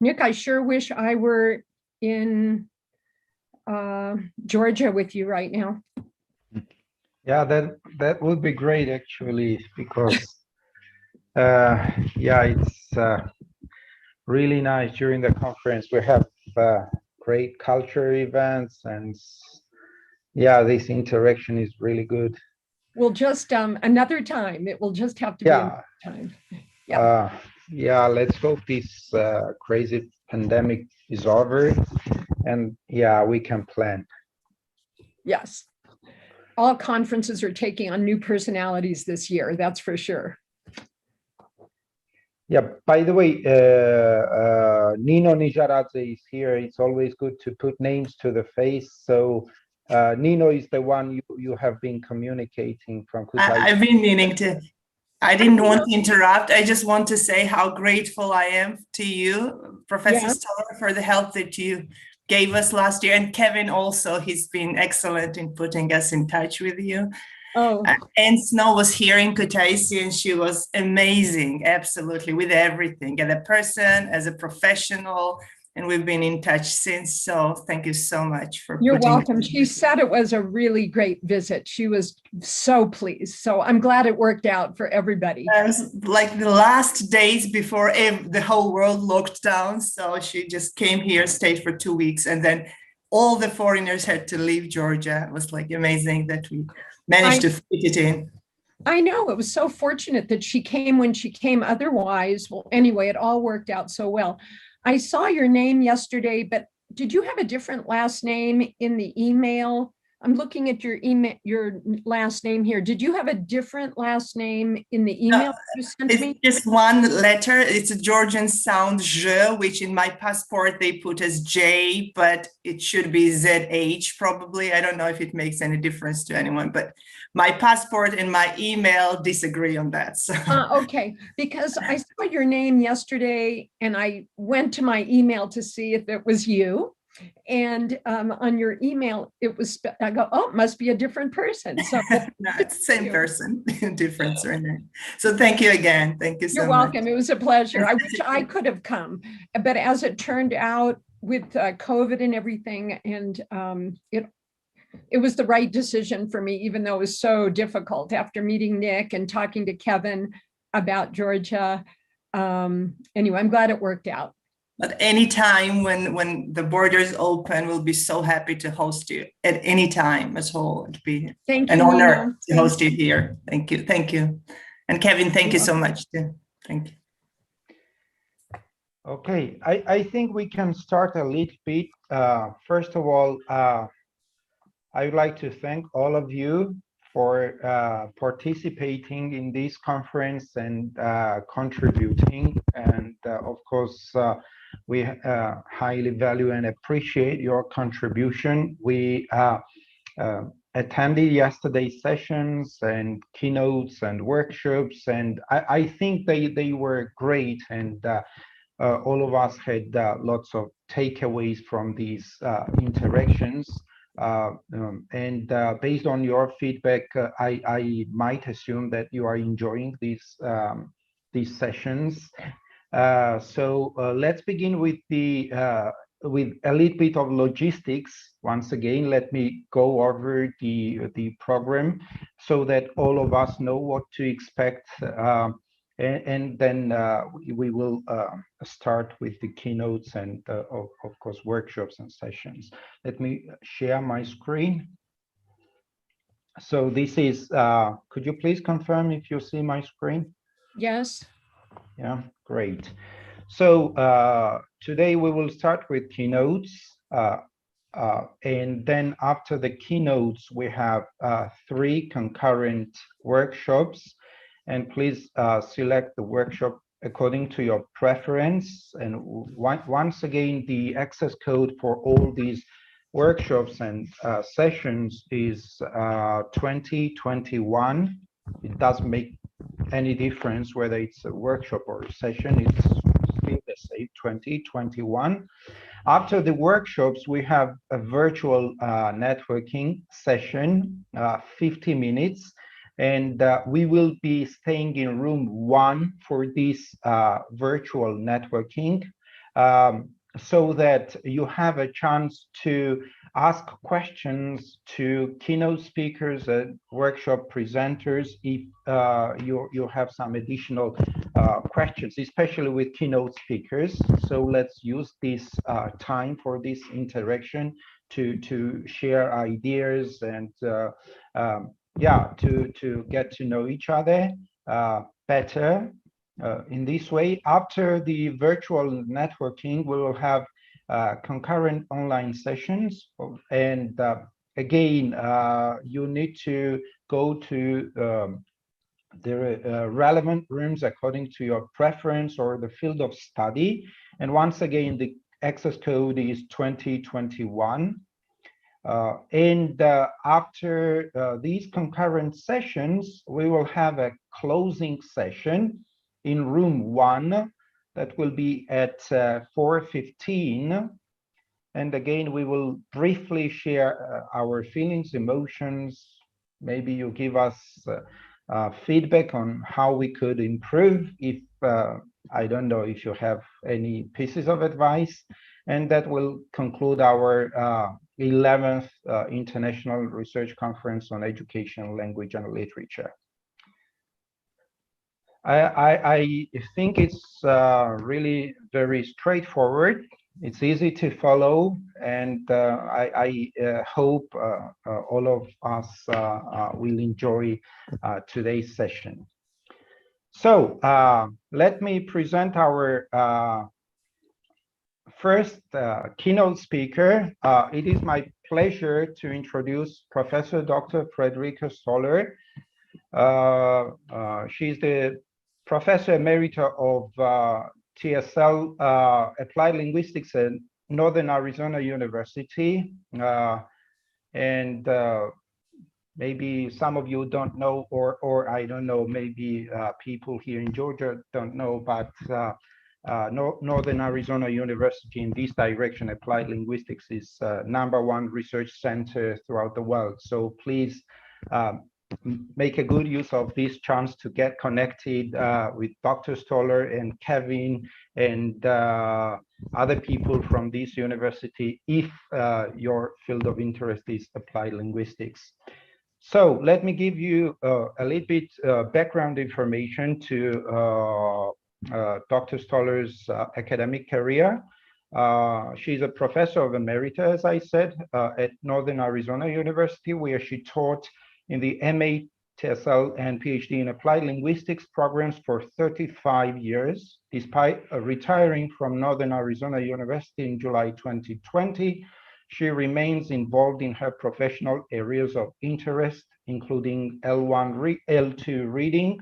Nick, I sure wish I were in Georgia with you right now. Yeah, that would be great actually, because yeah, it's really nice during the conference. We have great culture events, and yeah, this interaction is really good. We'll just another time. It will just have to be another time. Yeah. Yeah, let's hope this crazy pandemic is over, and yeah, we can plan. Yes. All conferences are taking on new personalities this year, that's for sure. Yeah, by the way, Nino Nijaradze is here. It's always good to put names to the face. So Nino is the one you have been communicating from. I've been meaning to. I didn't want to interrupt. I just want to say how grateful I am to you, Professor Stoller, for the help that you gave us last year. And Kevin also, he's been excellent in putting us in touch with you. Oh. And Snow was here in Kutaisi, and she was amazing, absolutely, with everything, as a person, as a professional, and we've been in touch since. So thank you so much for. You're welcome. She said it was a really great visit. She was so pleased. So I'm glad it worked out for everybody. It was like the last days before the whole world locked down. So she just came here, stayed for 2 weeks, and then all the foreigners had to leave Georgia. It was like amazing that we managed to fit it in. I know, it was so fortunate that she came when she came. Otherwise, well, anyway, it all worked out so well. I saw your name yesterday, but did you have a different last name in the email? I'm looking at your email, your last name here. Did you have a different last name in the email you sent me? It's just one letter. It's a Georgian sound, je, which in my passport they put as J, but it should be ZH probably. I don't know if it makes any difference to anyone, but my passport and my email disagree on that. So. Okay, because I saw your name yesterday and I went to my email to see if it was you. And on your email, it was, I go, oh, it must be a different person. So no, it's the same person, different surname. So thank you again. Thank you so much. You're welcome. It was a pleasure. I wish I could have come, but as it turned out with COVID and everything, and it was the right decision for me, even though it was so difficult after meeting Nick and talking to Kevin about Georgia. Anyway, I'm glad it worked out. But anytime when the borders open, we'll be so happy to host you at any time at all. It'd be an honor to host you here. Thank you. Thank you. And Kevin, thank you so much too. Thank you. Okay, I think we can start a little bit. First of all, I would like to thank all of you for participating in this conference and contributing. And of course, we highly value and appreciate your contribution. We attended yesterday's sessions and keynotes and workshops, and I think they were great, and all of us had lots of takeaways from these interactions. Based on your feedback, I might assume that you are enjoying these sessions. So let's begin with with a little bit of logistics. Once again, let me go over the program so that all of us know what to expect, and then we will start with the keynotes and of course workshops and sessions. Let me share my screen. So this is, could you please confirm if you see my screen? Yes. Yeah, great. So today we will start with keynotes, and then after the keynotes we have 3 concurrent workshops, and please select the workshop according to your preference. And once again, the access code for all these workshops and sessions is 2021. It doesn't make any difference whether it's a workshop or a session, it's still the same, 2021. After the workshops, we have a virtual networking session, 50 minutes, and we will be staying in room 1 for this virtual networking. so that you have a chance to ask questions to keynote speakers and workshop presenters if you have some additional questions, especially with keynote speakers. So let's use this time for this interaction to share ideas and yeah, to get to know each other better. In this way, after the virtual networking, we will have concurrent online sessions. And again, you need to go to the relevant rooms according to your preference or the field of study. And once again, the access code is 2021. After these concurrent sessions, we will have a closing session in room 1 that will be at 4:15. And again, we will briefly share our feelings, emotions. Maybe you give us feedback on how we could improve if, I don't know if you have any pieces of advice. And that will conclude our 11th International Research Conference on Education, Language, and Literature. I think it's really very straightforward. It's easy to follow, and I hope all of us will enjoy today's session. So let me present our first keynote speaker. It is my pleasure to introduce Professor Dr. Frederica Stoller. She's the Professor Emerita of TSL Applied Linguistics at Northern Arizona University. And maybe some of you don't know, or I don't know, maybe people here in Georgia don't know, but Northern Arizona University in this direction, applied linguistics, is #1 research center throughout the world. So please make a good use of this chance to get connected with Dr. Stoller and Kevin and other people from this university if your field of interest is applied linguistics. So let me give you a little bit background information to Dr. Stoller's academic career. She's a professor of emerita, as I said, at Northern Arizona University, where she taught in the MA, TSL, and PhD in applied linguistics programs for 35 years. Despite retiring from Northern Arizona University in July 2020, she remains involved in her professional areas of interest, including L1, L2 reading,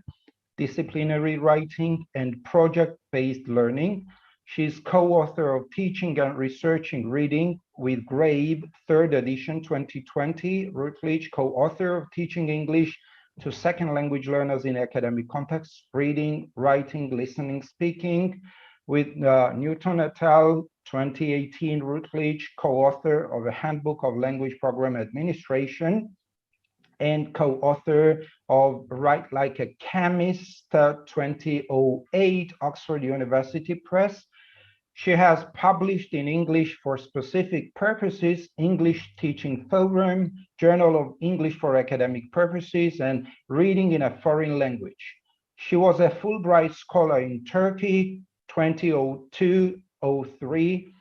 disciplinary writing, and project-based learning. She's co-author of Teaching and Researching Reading with Grave, 3rd edition, 2020, Routledge, co-author of Teaching English to Second Language Learners in Academic Contexts, Reading, Writing, Listening, Speaking, with Newton et al., 2018, Routledge, co-author of a Handbook of Language Program Administration, and co-author of Write Like a Chemist, 2008, Oxford University Press. She has published in English for Specific Purposes, English Teaching Forum, Journal of English for Academic Purposes, and Reading in a Foreign Language. She was a Fulbright Scholar in Turkey, 2002-03,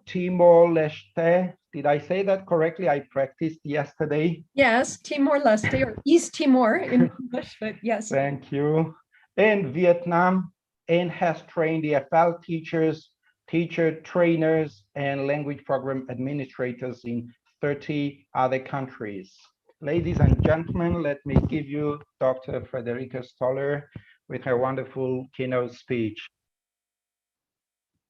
Timor-Leste. Did I say that correctly? I practiced yesterday. Yes, Timor-Leste, or East Timor in English, but yes. Thank you. And Vietnam, and has trained EFL teachers, teacher trainers, and language program administrators in 30 other countries. Ladies and gentlemen, let me give you Dr. Frederica Stoller with her wonderful keynote speech.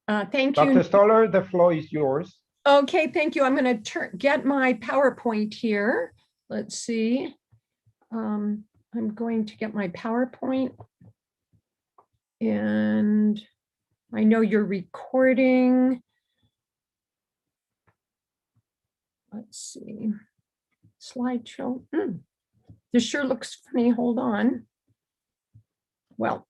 Thank you. Dr. Stoller, the floor is yours. Okay, thank you. I'm going to get my PowerPoint here. Let's see. I'm going to get my PowerPoint. And I know you're recording. Let's see. Slideshow. This sure looks funny. Hold on. Well,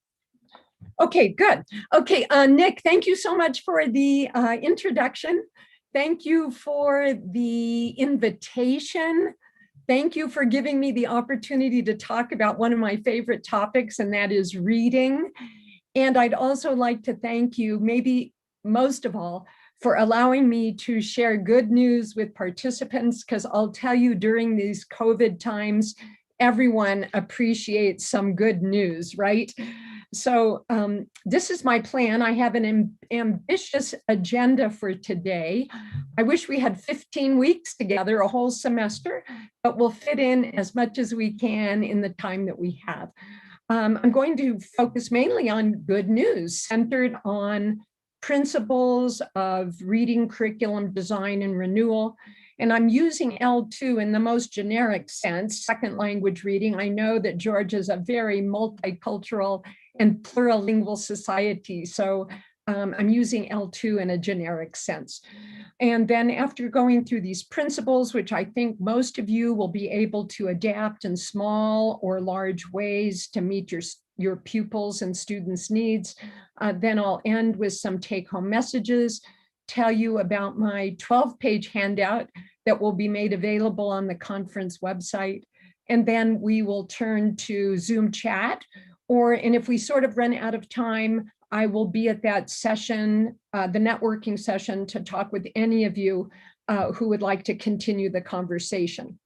Okay, good. Okay, Nick, thank you so much for the introduction. Thank you for the invitation. Thank you for giving me the opportunity to talk about one of my favorite topics, and that is reading. And I'd also like to thank you, maybe most of all, for allowing me to share good news with participants, because I'll tell you, during these COVID times, everyone appreciates some good news, right? So this is my plan. I have an ambitious agenda for today. I wish we had 15 weeks together, a whole semester, but we'll fit in as much as we can in the time that we have. I'm going to focus mainly on good news centered on principles of reading curriculum design and renewal. And I'm using L2 in the most generic sense, second language reading. I know that Georgia is a very multicultural and plurilingual society, so I'm using L2 in a generic sense. And then after going through these principles, which I think most of you will be able to adapt in small or large ways to meet your pupils and students' needs, then I'll end with some take-home messages, tell you about my 12-page handout that will be made available on the conference website. And then we will turn to Zoom chat, and if we sort of run out of time, I will be at that session, the networking session, to talk with any of you who would like to continue the conversation.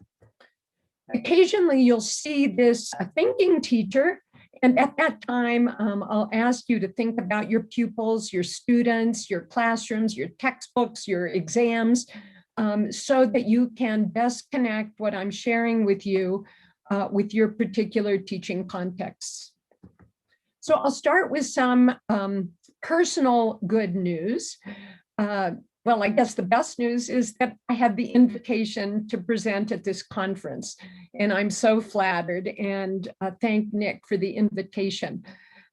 Occasionally, you'll see this thinking teacher, and at that time, I'll ask you to think about your pupils, your students, your classrooms, your textbooks, your exams, so that you can best connect what I'm sharing with you with your particular teaching contexts. So I'll start with some personal good news. Well, I guess the best news is that I have the invitation to present at this conference, and I'm so flattered, and thank Nick for the invitation.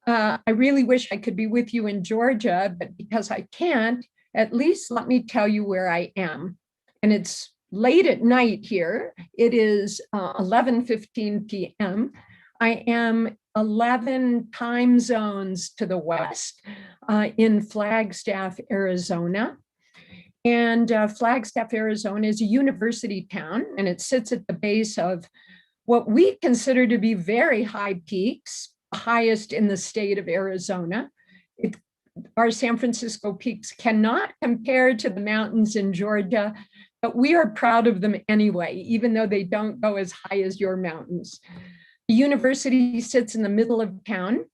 I really wish I could be with you in Georgia, but because I can't, at least let me tell you where I am. And it's late at night here. It is 11:15 p.m. I am 11 time zones to the west in Flagstaff, Arizona. And Flagstaff, Arizona is a university town, and it sits at the base of what we consider to be very high peaks, highest in the state of Arizona. Our San Francisco peaks cannot compare to the mountains in Georgia, but we are proud of them anyway, even though they don't go as high as your mountains. The university sits in the middle of town,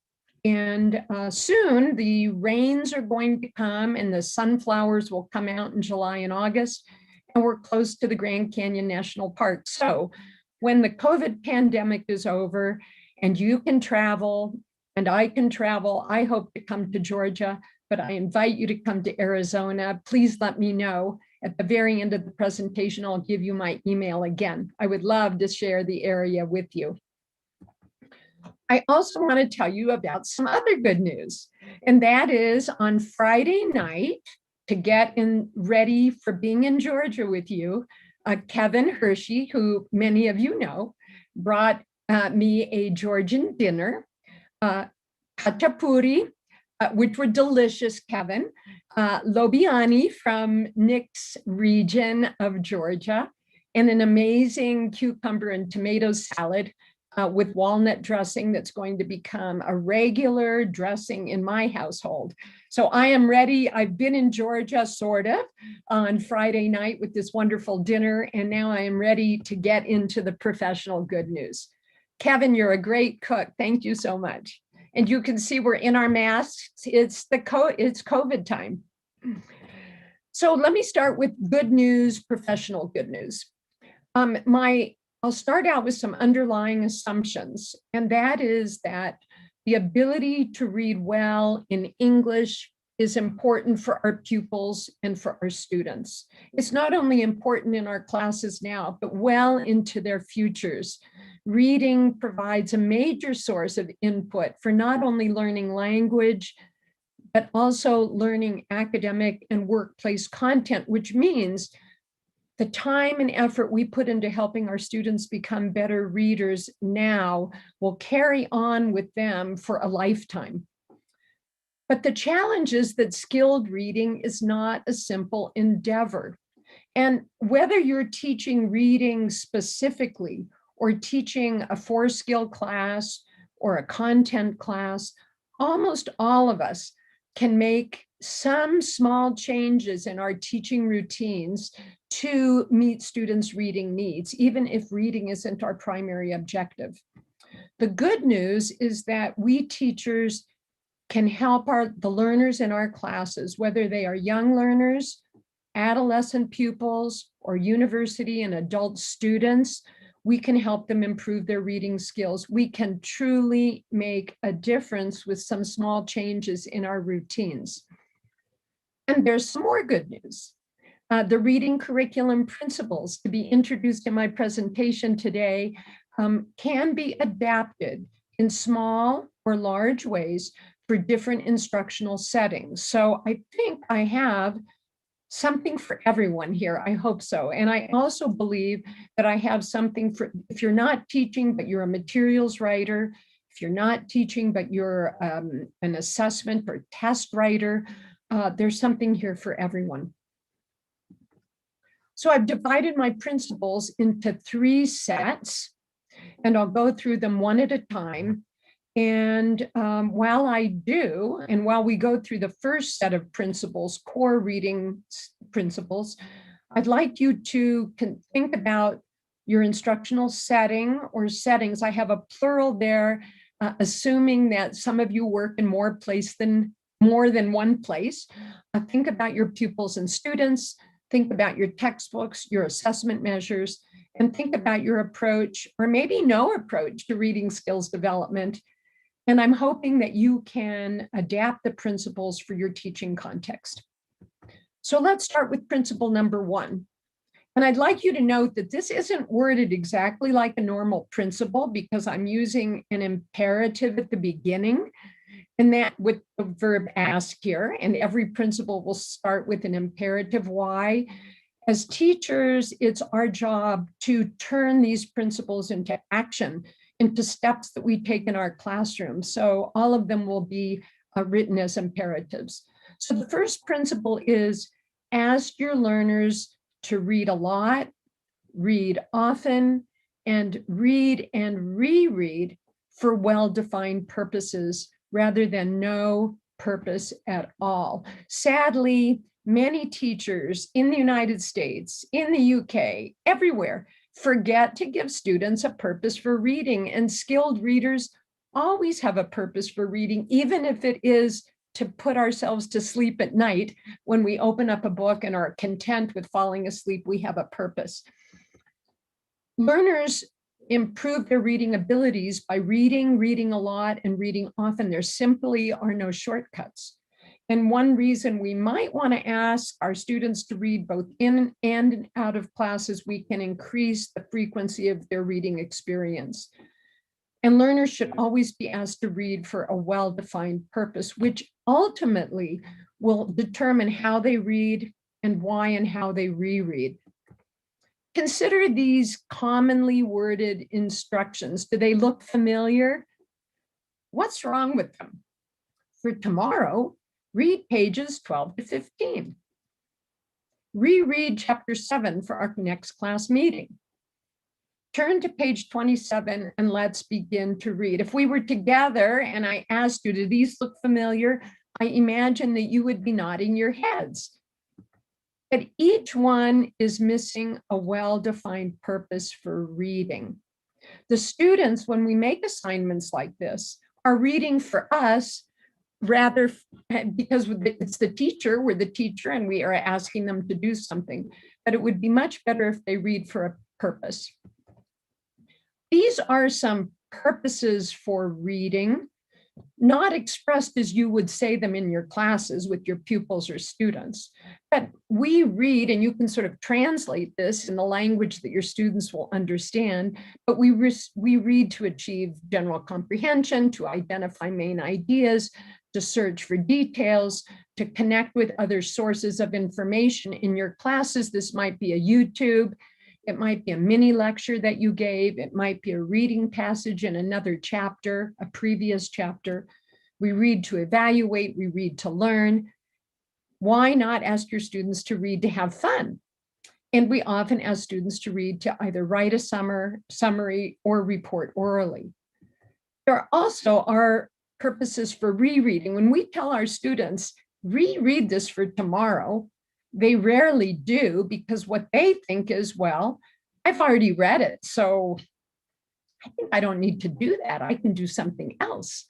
and soon the rains are going to come and the sunflowers will come out in July and August, and we're close to the Grand Canyon National Park. So when the COVID pandemic is over and you can travel and I can travel, I hope to come to Georgia, but I invite you to come to Arizona. Please let me know. At the very end of the presentation, I'll give you my email again. I would love to share the area with you. I also want to tell you about some other good news, and that is on Friday night, to get ready for being in Georgia with you, Kevin Hershey, who many of you know, brought me a Georgian dinner, khachapuri, which were delicious, Kevin, lobiani from Nick's region of Georgia, and an amazing cucumber and tomato salad with walnut dressing that's going to become a regular dressing in my household. So I am ready. I've been in Georgia, sort of, on Friday night with this wonderful dinner, and now I am ready to get into the professional good news. Kevin, you're a great cook. Thank you so much. And you can see we're in our masks. It's COVID time. So let me start with good news, professional good news. I'll start out with some underlying assumptions, and that is that the ability to read well in English is important for our pupils and for our students. It's not only important in our classes now, but well into their futures. Reading provides a major source of input for not only learning language, but also learning academic and workplace content, which means the time and effort we put into helping our students become better readers now will carry on with them for a lifetime. But the challenge is that skilled reading is not a simple endeavor. And whether you're teaching reading specifically or teaching a 4-skill class or a content class, almost all of us can make some small changes in our teaching routines to meet students' reading needs, even if reading isn't our primary objective. The good news is that we teachers can help the learners in our classes, whether they are young learners, adolescent pupils, or university and adult students. We can help them improve their reading skills. We can truly make a difference with some small changes in our routines. And there's some more good news. The reading curriculum principles to be introduced in my presentation today can be adapted in small or large ways for different instructional settings. So I think I have something for everyone here. I hope so. And I also believe that I have something for, if you're not teaching, but you're a materials writer, if you're not teaching, but you're an assessment or test writer, there's something here for everyone. So I've divided my principles into 3 sets, and I'll go through them one at a time. And while we go through the first set of principles, core reading principles, I'd like you to think about your instructional setting or settings. I have a plural there, assuming that some of you work in more than one place. Think about your pupils and students, think about your textbooks, your assessment measures, and think about your approach, or maybe no approach, to reading skills development. And I'm hoping that you can adapt the principles for your teaching context. So let's start with principle number 1. And I'd like you to note that this isn't worded exactly like a normal principle, because I'm using an imperative at the beginning, and that with the verb ask here, and every principle will start with an imperative. Why? As teachers, it's our job to turn these principles into action, into steps that we take in our classroom. So all of them will be written as imperatives. So the first principle is ask your learners to read a lot, read often, and reread for well-defined purposes rather than no purpose at all. Sadly, many teachers in the United States, in the UK, everywhere, forget to give students a purpose for reading, and skilled readers always have a purpose for reading, even if it is to put ourselves to sleep at night. When we open up a book and are content with falling asleep, we have a purpose. Learners improve their reading abilities by reading a lot, and reading often. There simply are no shortcuts. And one reason we might want to ask our students to read both in and out of classes, we can increase the frequency of their reading experience. And learners should always be asked to read for a well-defined purpose, which ultimately will determine how they read and why and how they reread. Consider these commonly worded instructions. Do they look familiar? What's wrong with them? For tomorrow, read pages 12 to 15. Reread chapter 7 for our next class meeting. Turn to page 27 and let's begin to read. If we were together and I asked you, do these look familiar? I imagine that you would be nodding your heads. But each one is missing a well-defined purpose for reading. The students, when we make assignments like this, are reading for us, rather because it's the teacher, we're the teacher, and we are asking them to do something. But it would be much better if they read for a purpose. These are some purposes for reading, not expressed as you would say them in your classes with your pupils or students. But we read, and you can sort of translate this in the language that your students will understand, but we read to achieve general comprehension, to identify main ideas, to search for details, to connect with other sources of information in your classes. This might be a YouTube, it might be a mini lecture that you gave, it might be a reading passage in another chapter, a previous chapter. We read to evaluate, we read to learn. Why not ask your students to read to have fun? And we often ask students to read to either write a summary or report orally. There also are purposes for rereading. When we tell our students, reread this for tomorrow, they rarely do, because what they think is, well, I've already read it, so I think I don't need to do that. I can do something else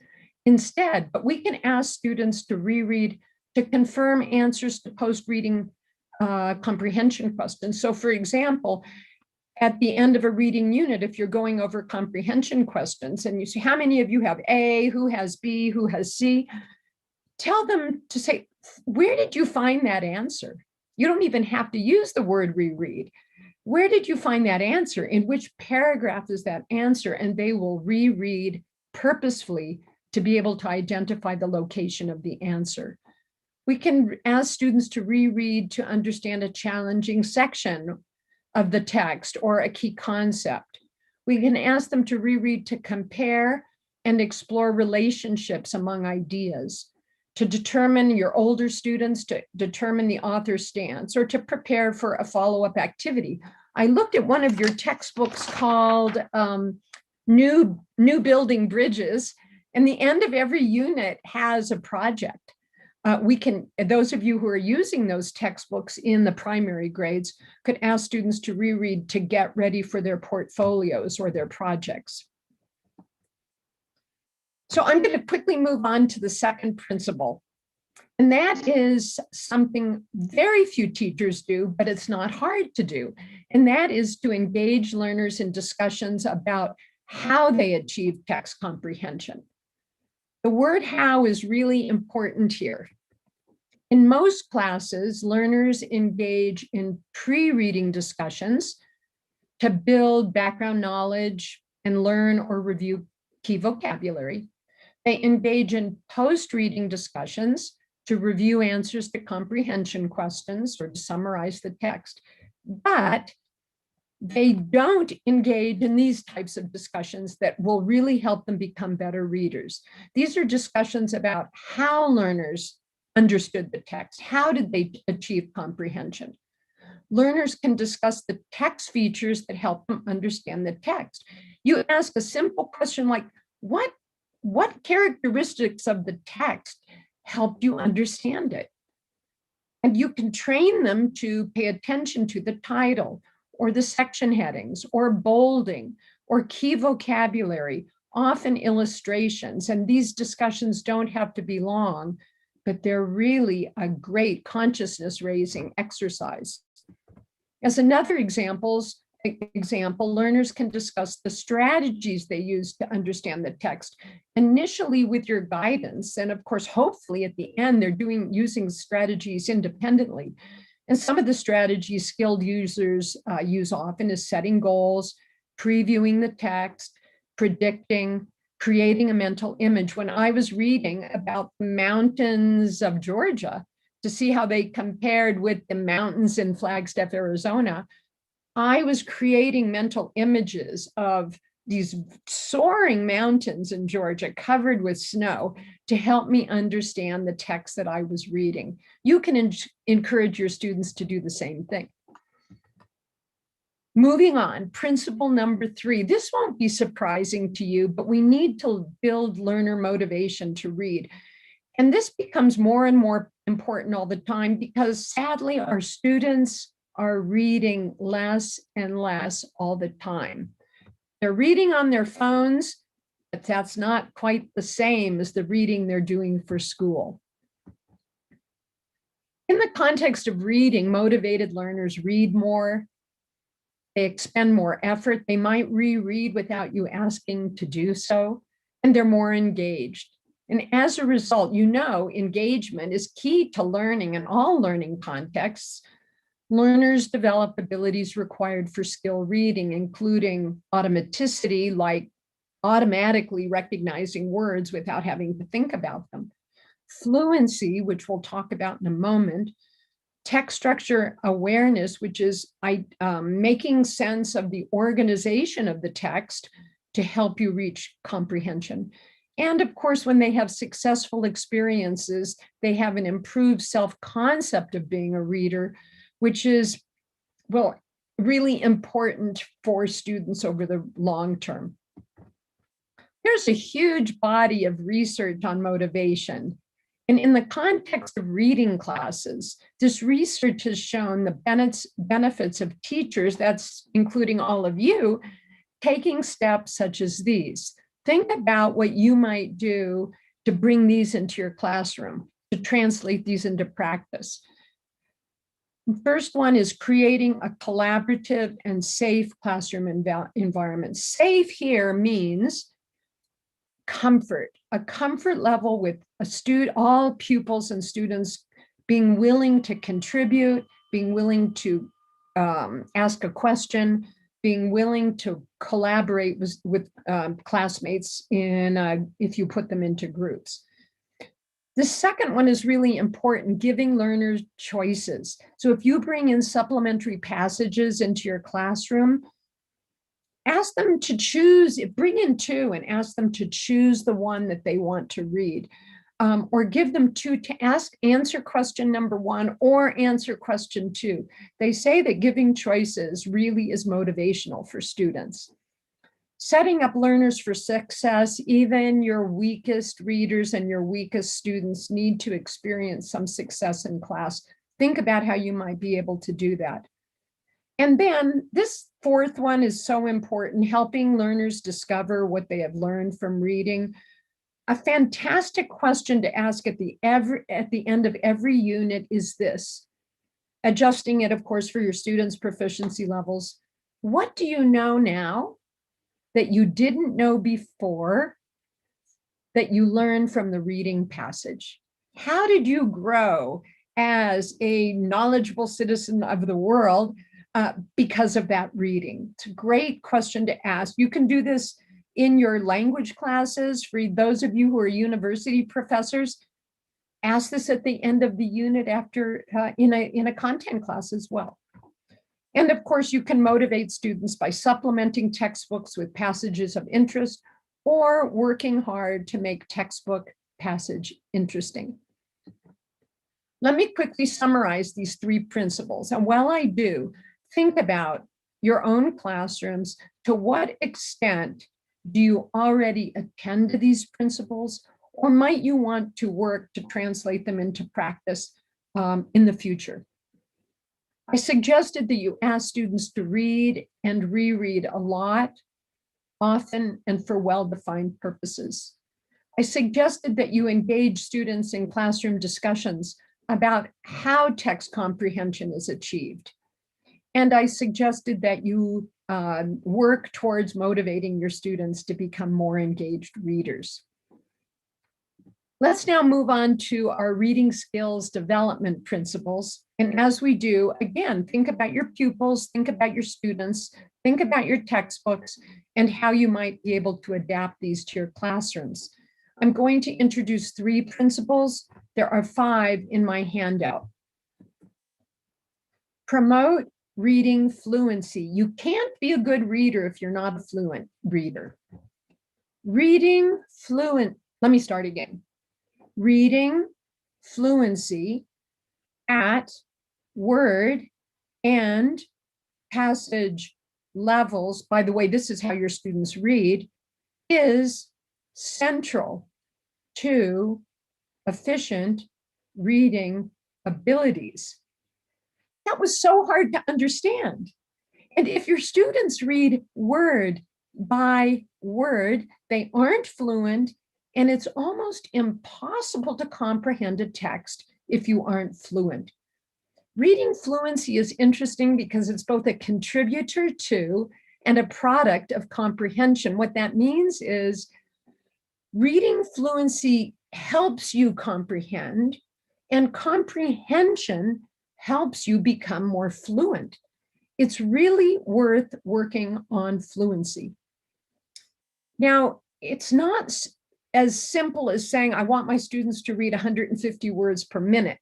instead. But we can ask students to reread to confirm answers to post-reading comprehension questions. So for example, at the end of a reading unit, if you're going over comprehension questions and you see how many of you have A, who has B, who has C, tell them to say, where did you find that answer? You don't even have to use the word reread. Where did you find that answer? In which paragraph is that answer? And they will reread purposefully to be able to identify the location of the answer. We can ask students to reread to understand a challenging section of the text or a key concept. We can ask them to reread to compare and explore relationships among ideas, to determine your older students, to determine the author's stance, or to prepare for a follow-up activity. I looked at one of your textbooks called New Building Bridges, and the end of every unit has a project. Those of you who are using those textbooks in the primary grades could ask students to reread to get ready for their portfolios or their projects. So I'm going to quickly move on to the second principle. And that is something very few teachers do, but it's not hard to do. And that is to engage learners in discussions about how they achieve text comprehension. The word how is really important here. In most classes, learners engage in pre-reading discussions to build background knowledge and learn or review key vocabulary. They engage in post-reading discussions to review answers to comprehension questions or to summarize the text. But they don't engage in these types of discussions that will really help them become better readers. These are discussions about how learners understood the text. How did they achieve comprehension? Learners can discuss the text features that help them understand the text. You ask a simple question like, what characteristics of the text helped you understand it? And you can train them to pay attention to the title or the section headings or bolding or key vocabulary, often illustrations. And these discussions don't have to be long, but they're really a great consciousness raising exercise. As another example, learners can discuss the strategies they use to understand the text, initially with your guidance. And of course, hopefully at the end, they're using strategies independently. And some of the strategies skilled users use often is setting goals, previewing the text, predicting, creating a mental image. When I was reading about the mountains of Georgia to see how they compared with the mountains in Flagstaff, Arizona, I was creating mental images of these soaring mountains in Georgia covered with snow to help me understand the text that I was reading. You can encourage your students to do the same thing. Moving on, principle number 3. This won't be surprising to you, but we need to build learner motivation to read. And this becomes more and more important all the time because sadly, our students are reading less and less all the time. They're reading on their phones, but that's not quite the same as the reading they're doing for school. In the context of reading, motivated learners read more. They expend more effort. They might reread without you asking to do so, and they're more engaged. And as a result, engagement is key to learning in all learning contexts. Learners develop abilities required for skill reading, including automaticity, like automatically recognizing words without having to think about them. Fluency, which we'll talk about in a moment. Text structure awareness, which is making sense of the organization of the text to help you reach comprehension. And of course, when they have successful experiences, they have an improved self-concept of being a reader, which is, well, really important for students over the long term. There's a huge body of research on motivation. And in the context of reading classes, this research has shown the benefits of teachers, that's including all of you, taking steps such as these. Think about what you might do to bring these into your classroom, to translate these into practice. The first one is creating a collaborative and safe classroom environment. Safe here means comfort, a comfort level with all pupils and students being willing to contribute, being willing to ask a question, being willing to collaborate with classmates if you put them into groups. The second one is really important, giving learners choices. So if you bring in supplementary passages into your classroom, ask them to choose, bring in two and ask them to choose the one that they want to read. Or give them two to answer question number one or answer question two. They say that giving choices really is motivational for students. Setting up learners for success, even your weakest readers and your weakest students need to experience some success in class. Think about how you might be able to do that. And then this fourth one is so important, helping learners discover what they have learned from reading. A fantastic question to ask at the end of every unit is this, adjusting it, of course, for your students' proficiency levels. What do you know now that you didn't know before that you learned from the reading passage? How did you grow as a knowledgeable citizen of the world because of that reading? It's a great question to ask. You can do this in your language classes. For those of you who are university professors, ask this at the end of the unit after in a content class as well. And of course, you can motivate students by supplementing textbooks with passages of interest or working hard to make textbook passage interesting. Let me quickly summarize these three principles. And while I do, think about your own classrooms. To what extent do you already attend to these principles, or might you want to work to translate them into practice in the future? I suggested that you ask students to read and reread a lot, often, and for well-defined purposes. I suggested that you engage students in classroom discussions about how text comprehension is achieved. And I suggested that you work towards motivating your students to become more engaged readers. Let's now move on to our reading skills development principles. And as we do, again, think about your pupils, think about your students, think about your textbooks, and how you might be able to adapt these to your classrooms. I'm going to introduce three principles. There are 5 in my handout. Promote reading fluency. You can't be a good reader if you're not a fluent reader. Reading fluent, let me start again. Reading fluency at word and passage levels, by the way, this is how your students read, is central to efficient reading abilities. That was so hard to understand. And if your students read word by word, they aren't fluent, and it's almost impossible to comprehend a text if you aren't fluent. Reading fluency is interesting because it's both a contributor to and a product of comprehension. What that means is reading fluency helps you comprehend, and comprehension helps you become more fluent. It's really worth working on fluency. Now, it's not as simple as saying, I want my students to read 150 words per minute,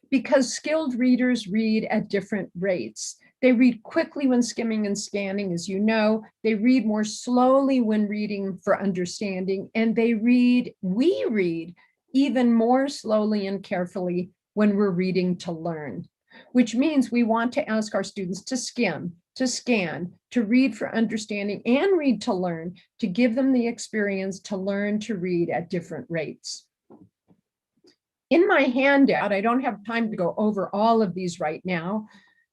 because skilled readers read at different rates. They read quickly when skimming and scanning, as you know. They read more slowly when reading for understanding, and we read even more slowly and carefully when we're reading to learn, which means we want to ask our students to skim, to scan, to read for understanding, and read to learn, to give them the experience to learn to read at different rates. In my handout, I don't have time to go over all of these right now,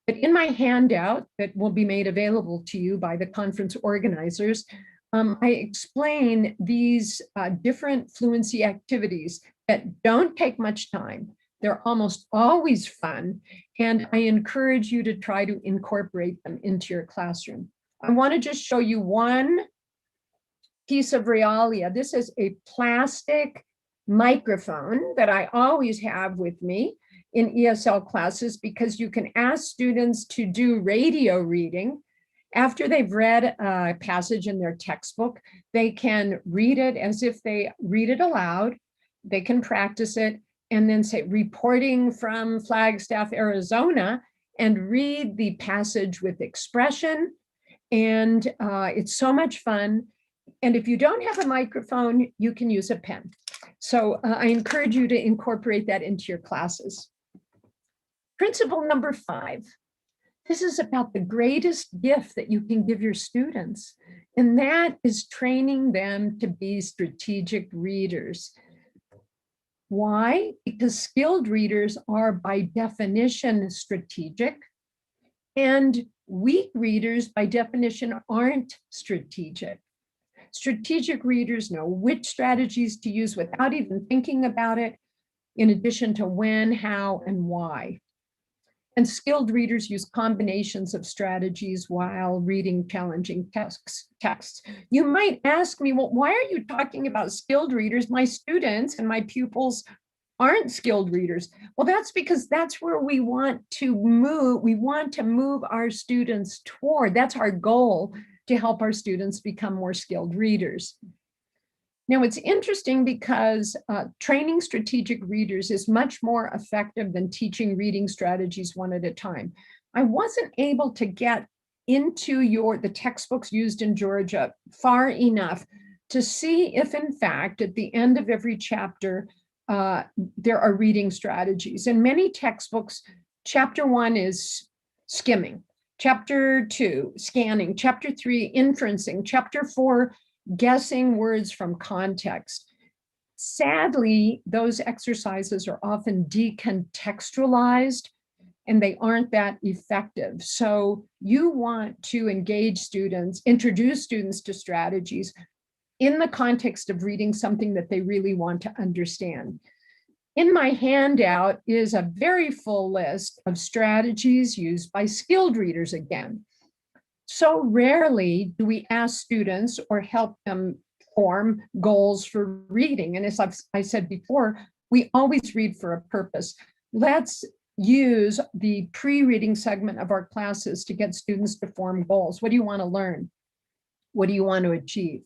but in my handout that will be made available to you by the conference organizers, I explain these different fluency activities that don't take much time. They're almost always fun, and I encourage you to try to incorporate them into your classroom. I want to just show you one piece of realia. This is a plastic microphone that I always have with me in ESL classes, because you can ask students to do radio reading. After they've read a passage in their textbook, they can read it as if they read it aloud. They can practice it and then say, reporting from Flagstaff, Arizona, and read the passage with expression. And it's so much fun. And if you don't have a microphone, you can use a pen. So I encourage you to incorporate that into your classes. Principle number 5. This is about the greatest gift that you can give your students, and that is training them to be strategic readers. Why? Because skilled readers are by definition strategic, and weak readers by definition aren't strategic. Strategic readers know which strategies to use without even thinking about it, in addition to when, how, and why. And skilled readers use combinations of strategies while reading challenging texts. You might ask me, well, why are you talking about skilled readers? My students and my pupils aren't skilled readers. Well, that's because that's where we want to move. We want to move our students toward. That's our goal, to help our students become more skilled readers. Now, it's interesting because training strategic readers is much more effective than teaching reading strategies one at a time. I wasn't able to get into the textbooks used in Georgia far enough to see if, in fact, at the end of every chapter, there are reading strategies. In many textbooks, chapter 1 is skimming, chapter 2, scanning, chapter 3, inferencing, chapter 4, guessing words from context. Sadly, those exercises are often decontextualized and they aren't that effective. So you want to engage students, introduce students to strategies in the context of reading something that they really want to understand. In my handout is a very full list of strategies used by skilled readers again. So rarely do we ask students or help them form goals for reading. And as I said before, we always read for a purpose. Let's use the pre-reading segment of our classes to get students to form goals. What do you want to learn? What do you want to achieve?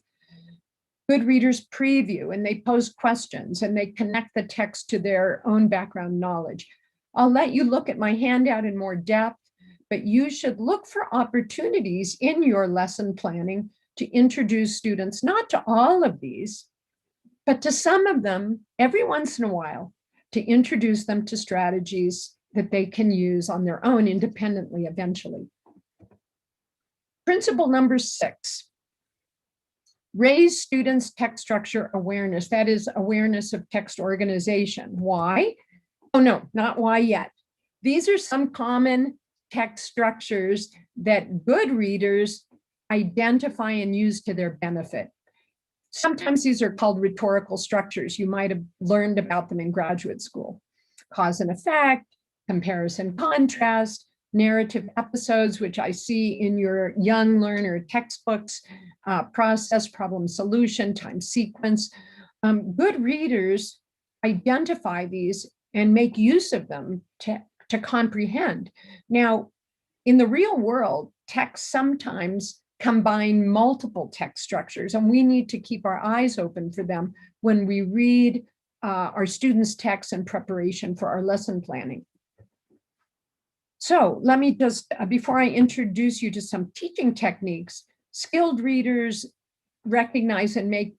Good readers preview, and they pose questions, and they connect the text to their own background knowledge. I'll let you look at my handout in more depth, but you should look for opportunities in your lesson planning to introduce students, not to all of these, but to some of them every once in a while, to introduce them to strategies that they can use on their own independently eventually. Principle number 6, raise students' text structure awareness. That is awareness of text organization. Why? Oh no, not why yet. These are some common text structures that good readers identify and use to their benefit. Sometimes these are called rhetorical structures. You might have learned about them in graduate school. Cause and effect, comparison contrast, narrative episodes, which I see in your young learner textbooks, process, problem, solution, time sequence. Good readers identify these and make use of them to comprehend. Now, in the real world, texts sometimes combine multiple text structures, and we need to keep our eyes open for them when we read our students' texts in preparation for our lesson planning. So let me just, before I introduce you to some teaching techniques, skilled readers recognize and make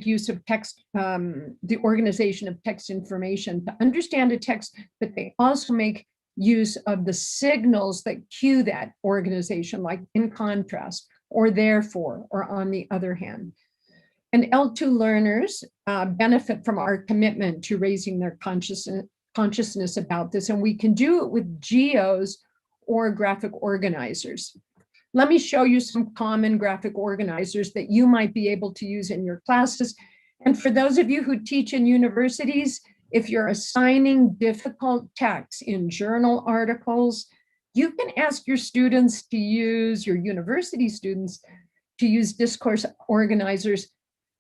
use of text, the organization of text information to understand a text, but they also make use of the signals that cue that organization, like in contrast, or therefore, or on the other hand. And L2 learners benefit from our commitment to raising their consciousness about this, and we can do it with geos or graphic organizers. Let me show you some common graphic organizers that you might be able to use in your classes. And for those of you who teach in universities, if you're assigning difficult text in journal articles, you can ask your students to use, your university students, to use discourse organizers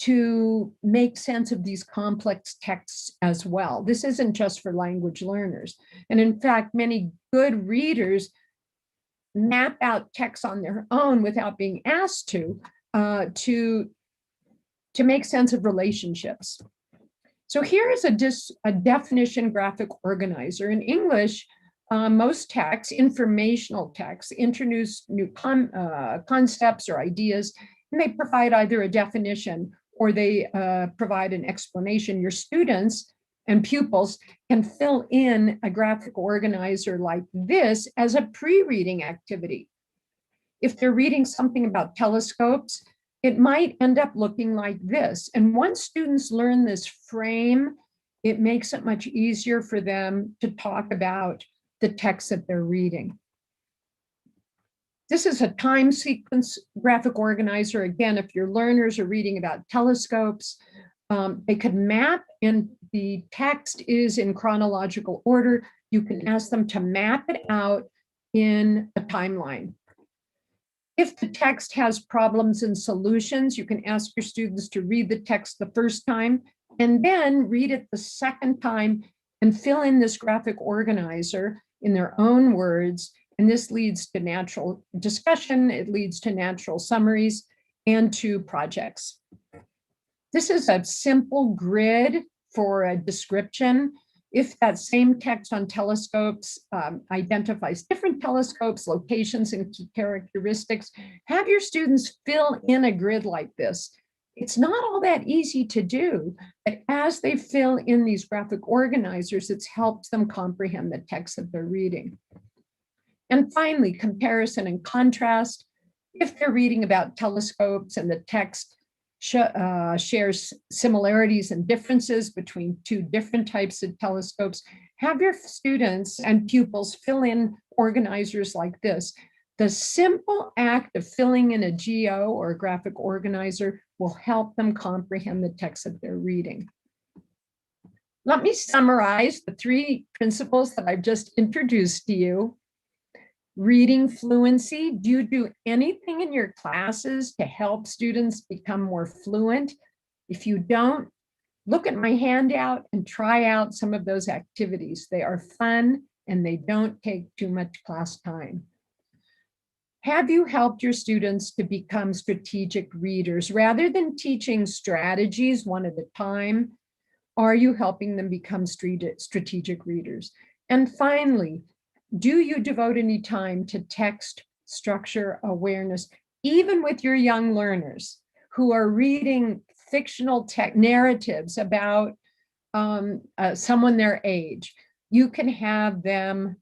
to make sense of these complex texts as well. This isn't just for language learners. And in fact, many good readers map out text on their own without being asked to make sense of relationships. So here is a definition graphic organizer. In English, most texts, informational texts, introduce new concepts or ideas, and they provide either a definition or they provide an explanation. Your students and pupils can fill in a graphic organizer like this as a pre-reading activity. If they're reading something about telescopes, it might end up looking like this. And once students learn this frame, it makes it much easier for them to talk about the text that they're reading. This is a time sequence graphic organizer. Again, if your learners are reading about telescopes, they could map, and the text is in chronological order. You can ask them to map it out in a timeline. If the text has problems and solutions, you can ask your students to read the text the first time and then read it the second time and fill in this graphic organizer in their own words. And this leads to natural discussion, it leads to natural summaries and to projects. This is a simple grid for a description. If that same text on telescopes identifies different telescopes, locations, and key characteristics, have your students fill in a grid like this. It's not all that easy to do, but as they fill in these graphic organizers, it helps them comprehend the text that they're reading. And finally, comparison and contrast. If they're reading about telescopes and the text shares similarities and differences between two different types of telescopes, have your students and pupils fill in organizers like this. The simple act of filling in a geo or a graphic organizer will help them comprehend the text that they're reading. Let me summarize the 3 principles that I've just introduced to you. Reading fluency. Do you do anything in your classes to help students become more fluent? If you don't, look at my handout and try out some of those activities. They are fun and they don't take too much class time. Have you helped your students to become strategic readers? Rather than teaching strategies one at a time, are you helping them become strategic readers? And finally, do you devote any time to text structure awareness, even with your young learners who are reading fictional narratives about someone their age? You can have them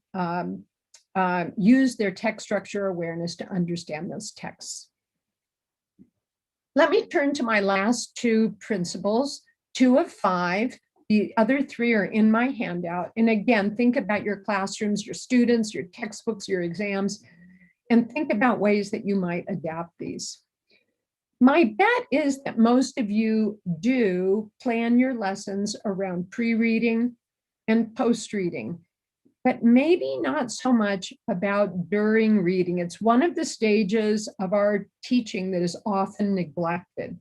use their text structure awareness to understand those texts. Let me turn to my last 2 principles, 2 of 5. The other 3 are in my handout. And again, think about your classrooms, your students, your textbooks, your exams, and think about ways that you might adapt these. My bet is that most of you do plan your lessons around pre-reading and post-reading, but maybe not so much about during reading. It's one of the stages of our teaching that is often neglected.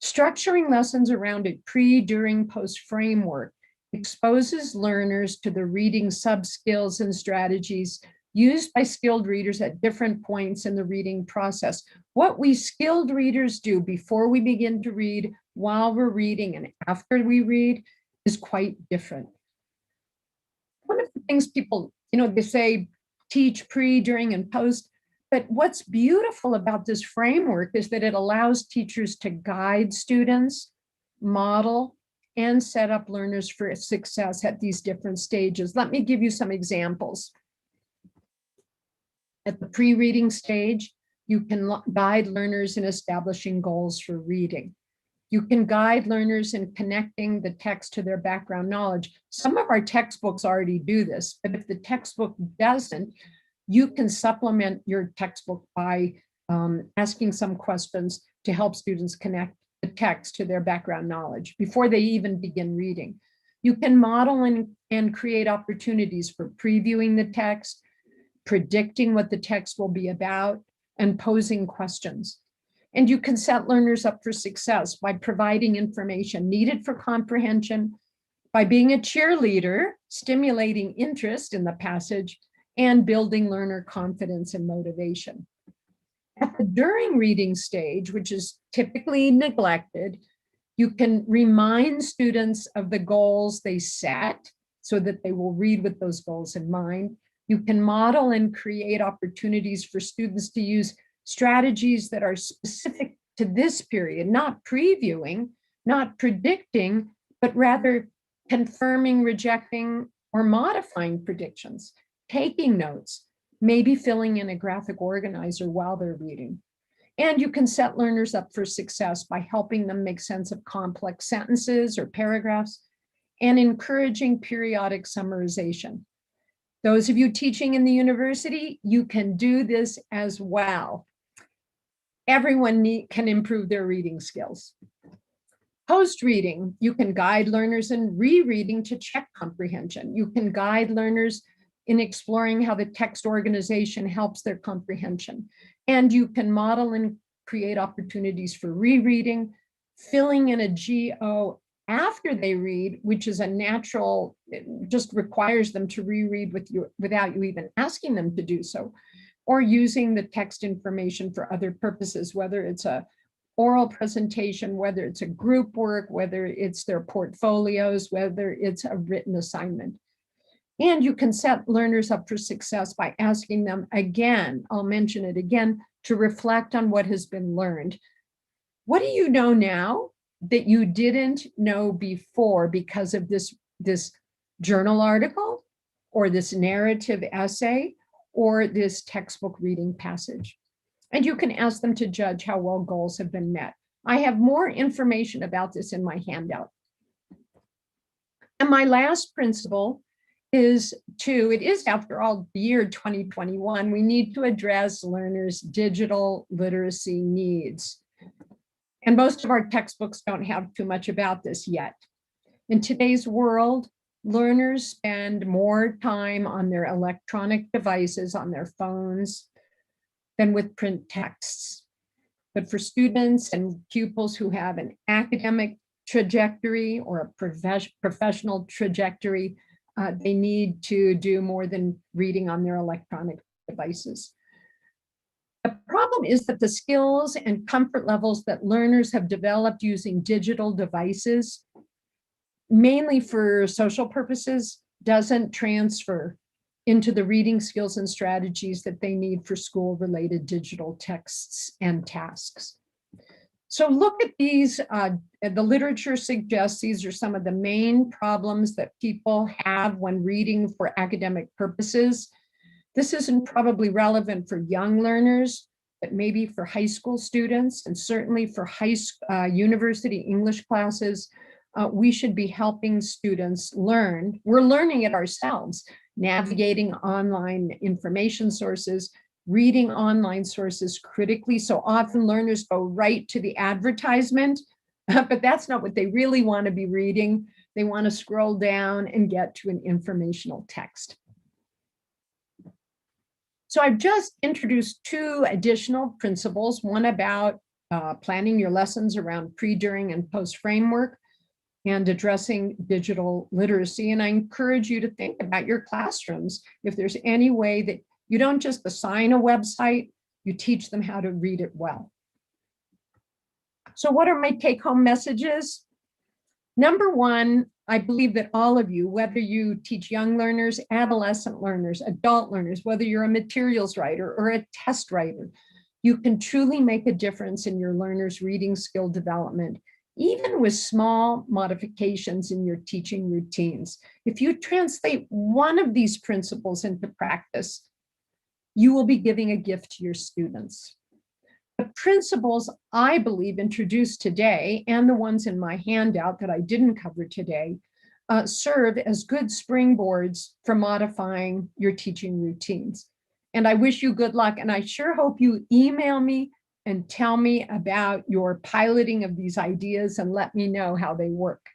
Structuring lessons around a pre, during, post framework exposes learners to the reading sub-skills and strategies used by skilled readers at different points in the reading process. What we skilled readers do before we begin to read, while we're reading, and after we read is quite different. One of the things people They say teach pre, during, and post. But what's beautiful about this framework is that it allows teachers to guide students, model, and set up learners for success at these different stages. Let me give you some examples. At the pre-reading stage, you can guide learners in establishing goals for reading. You can guide learners in connecting the text to their background knowledge. Some of our textbooks already do this, but if the textbook doesn't, you can supplement your textbook by asking some questions to help students connect the text to their background knowledge before they even begin reading. You can model and create opportunities for previewing the text, predicting what the text will be about, and posing questions. And you can set learners up for success by providing information needed for comprehension, by being a cheerleader, stimulating interest in the passage, and building learner confidence and motivation. At the during reading stage, which is typically neglected, you can remind students of the goals they set so that they will read with those goals in mind. You can model and create opportunities for students to use strategies that are specific to this period, not previewing, not predicting, but rather confirming, rejecting, or modifying predictions, taking notes, maybe filling in a graphic organizer while they're reading. And you can set learners up for success by helping them make sense of complex sentences or paragraphs and encouraging periodic summarization. Those of you teaching in the university, you can do this as well. Everyone can improve their reading skills. Post-reading, you can guide learners in rereading to check comprehension. You can guide learners in exploring how the text organization helps their comprehension. And you can model and create opportunities for rereading, filling in a GO after they read, which is a natural, it just requires them to reread without you even asking them to do so, or using the text information for other purposes, whether it's a oral presentation, whether it's a group work, whether it's their portfolios, whether it's a written assignment. And you can set learners up for success by asking them again, I'll mention it again, to reflect on what has been learned. What do you know now that you didn't know before because of this journal article or this narrative essay or this textbook reading passage? And you can ask them to judge how well goals have been met. I have more information about this in my handout. And my last principle is it is after all the year 2021, we need to address learners' digital literacy needs. And most of our textbooks don't have too much about this yet. In today's world, learners spend more time on their electronic devices, on their phones, than with print texts. But for students and pupils who have an academic trajectory or a professional trajectory, they need to do more than reading on their electronic devices. The problem is that the skills and comfort levels that learners have developed using digital devices, mainly for social purposes, doesn't transfer into the reading skills and strategies that they need for school-related digital texts and tasks. So look at these, the literature suggests these are some of the main problems that people have when reading for academic purposes. This isn't probably relevant for young learners, but maybe for high school students and certainly for university English classes. We should be helping students learn. We're learning it ourselves, navigating online information sources, reading online sources critically. So often learners go right to the advertisement, but that's not what they really want to be reading. They want to scroll down and get to an informational text. So I've just introduced two additional principles, one about planning your lessons around pre, during, and post framework and addressing digital literacy. And I encourage you to think about your classrooms. If there's any way that you don't just assign a website, you teach them how to read it well. So what are my take-home messages? Number one, I believe that all of you, whether you teach young learners, adolescent learners, adult learners, whether you're a materials writer or a test writer, you can truly make a difference in your learners' reading skill development, even with small modifications in your teaching routines. If you translate one of these principles into practice, you will be giving a gift to your students. The principles I believe introduced today and the ones in my handout that I didn't cover today serve as good springboards for modifying your teaching routines. And I wish you good luck. And I sure hope you email me and tell me about your piloting of these ideas and let me know how they work.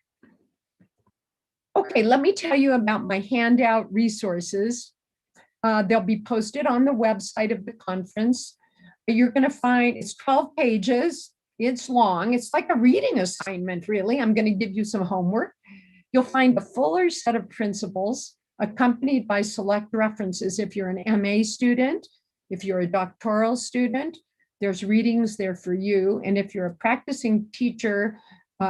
Okay, let me tell you about my handout resources. They'll be posted on the website of the conference. You're going to find it's 12 pages. It's long. It's like a reading assignment, really. I'm going to give you some homework. You'll find a fuller set of principles accompanied by select references. If you're an MA student, if you're a doctoral student, there's readings there for you. And if you're a practicing teacher,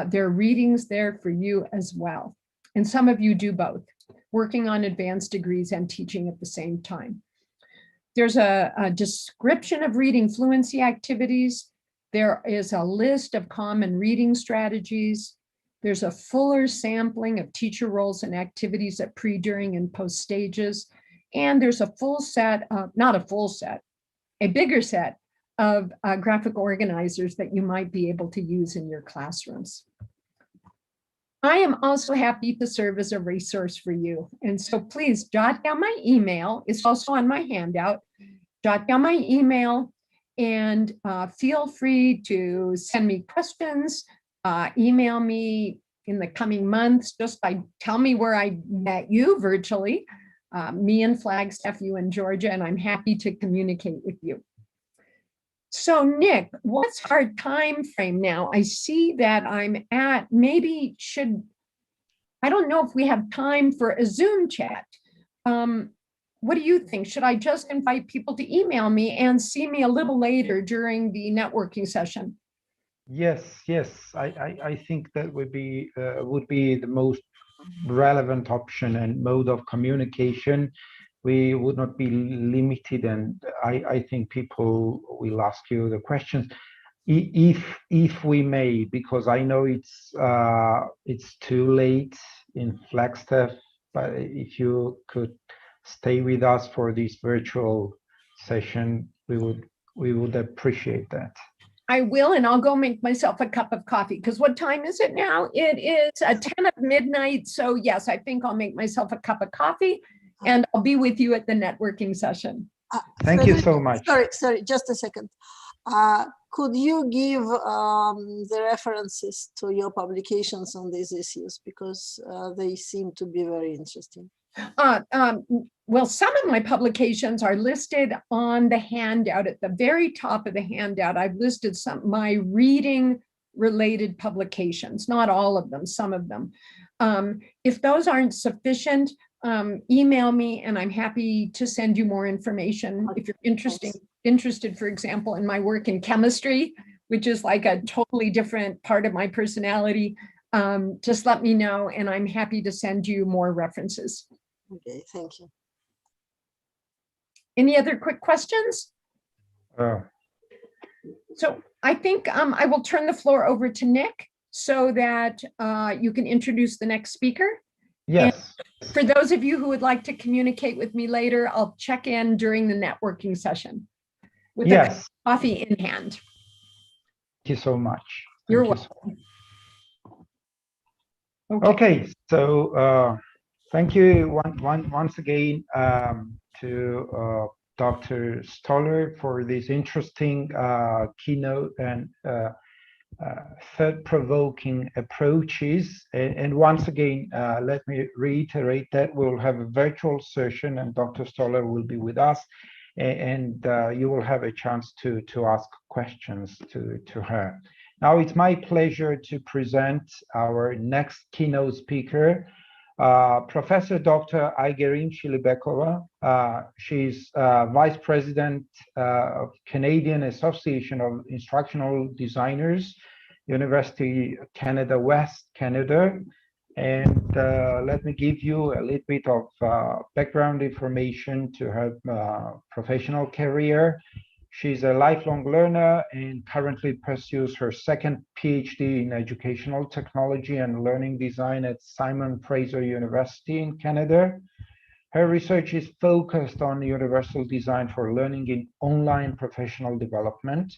there are readings there for you as well. And some of you do both, working on advanced degrees and teaching at the same time. There's a description of reading fluency activities. There is a list of common reading strategies. There's a fuller sampling of teacher roles and activities at pre, during, and post stages. And there's a full set, not a full set, a bigger set of graphic organizers that you might be able to use in your classrooms. I am also happy to serve as a resource for you. And so please jot down my email. It's also on my handout. Jot down my email and feel free to send me questions, email me in the coming months, just by tell me where I met you virtually, me in Flagstaff, you in Georgia, and I'm happy to communicate with you. So Nick, what's our time frame now? I see that I'm at maybe I don't know if we have time for a Zoom chat. What do you think? Should I just invite people to email me and see me a little later during the networking session? Yes, yes. I think that would be the most relevant option and mode of communication. We would not be limited, and I think people will ask you the questions if we may, because I know it's too late in Flagstaff, but if you could stay with us for this virtual session, we would appreciate that. I will, and I'll go make myself a cup of coffee, because what time is it now? It is 10 of midnight. So yes, I think I'll make myself a cup of coffee and I'll be with you at the networking session. Thank you so much. Sorry, just a second. Could you give the references to your publications on these issues, because they seem to be very interesting? Well, some of my publications are listed on the handout. At the very top of the handout, I've listed my reading related publications, not all of them, some of them. If those aren't sufficient, email me and I'm happy to send you more information. If you're interested, for example, in my work in chemistry, which is like a totally different part of my personality, just let me know and I'm happy to send you more references. Okay, thank you. Any other quick questions? So I think I will turn the floor over to Nick so that you can introduce the next speaker. Yes. And for those of you who would like to communicate with me later, I'll check in during the networking session with a coffee in hand. Thank you so much. You're welcome. Okay, so thank you once again to Dr. Stoller for this interesting keynote and thought-provoking approaches. And once again, let me reiterate that we'll have a virtual session and Dr. Stoller will be with us, and you will have a chance to ask questions to her. Now it's my pleasure to present our next keynote speaker, Professor Dr. Igerin Chilebekova. She's Vice President of Canadian Association of Instructional Designers University Canada West, Canada. And let me give you a little bit of background information to her professional career. She's a lifelong learner and currently pursues her second PhD in educational technology and learning design at Simon Fraser University in Canada. Her research is focused on universal design for learning in online professional development.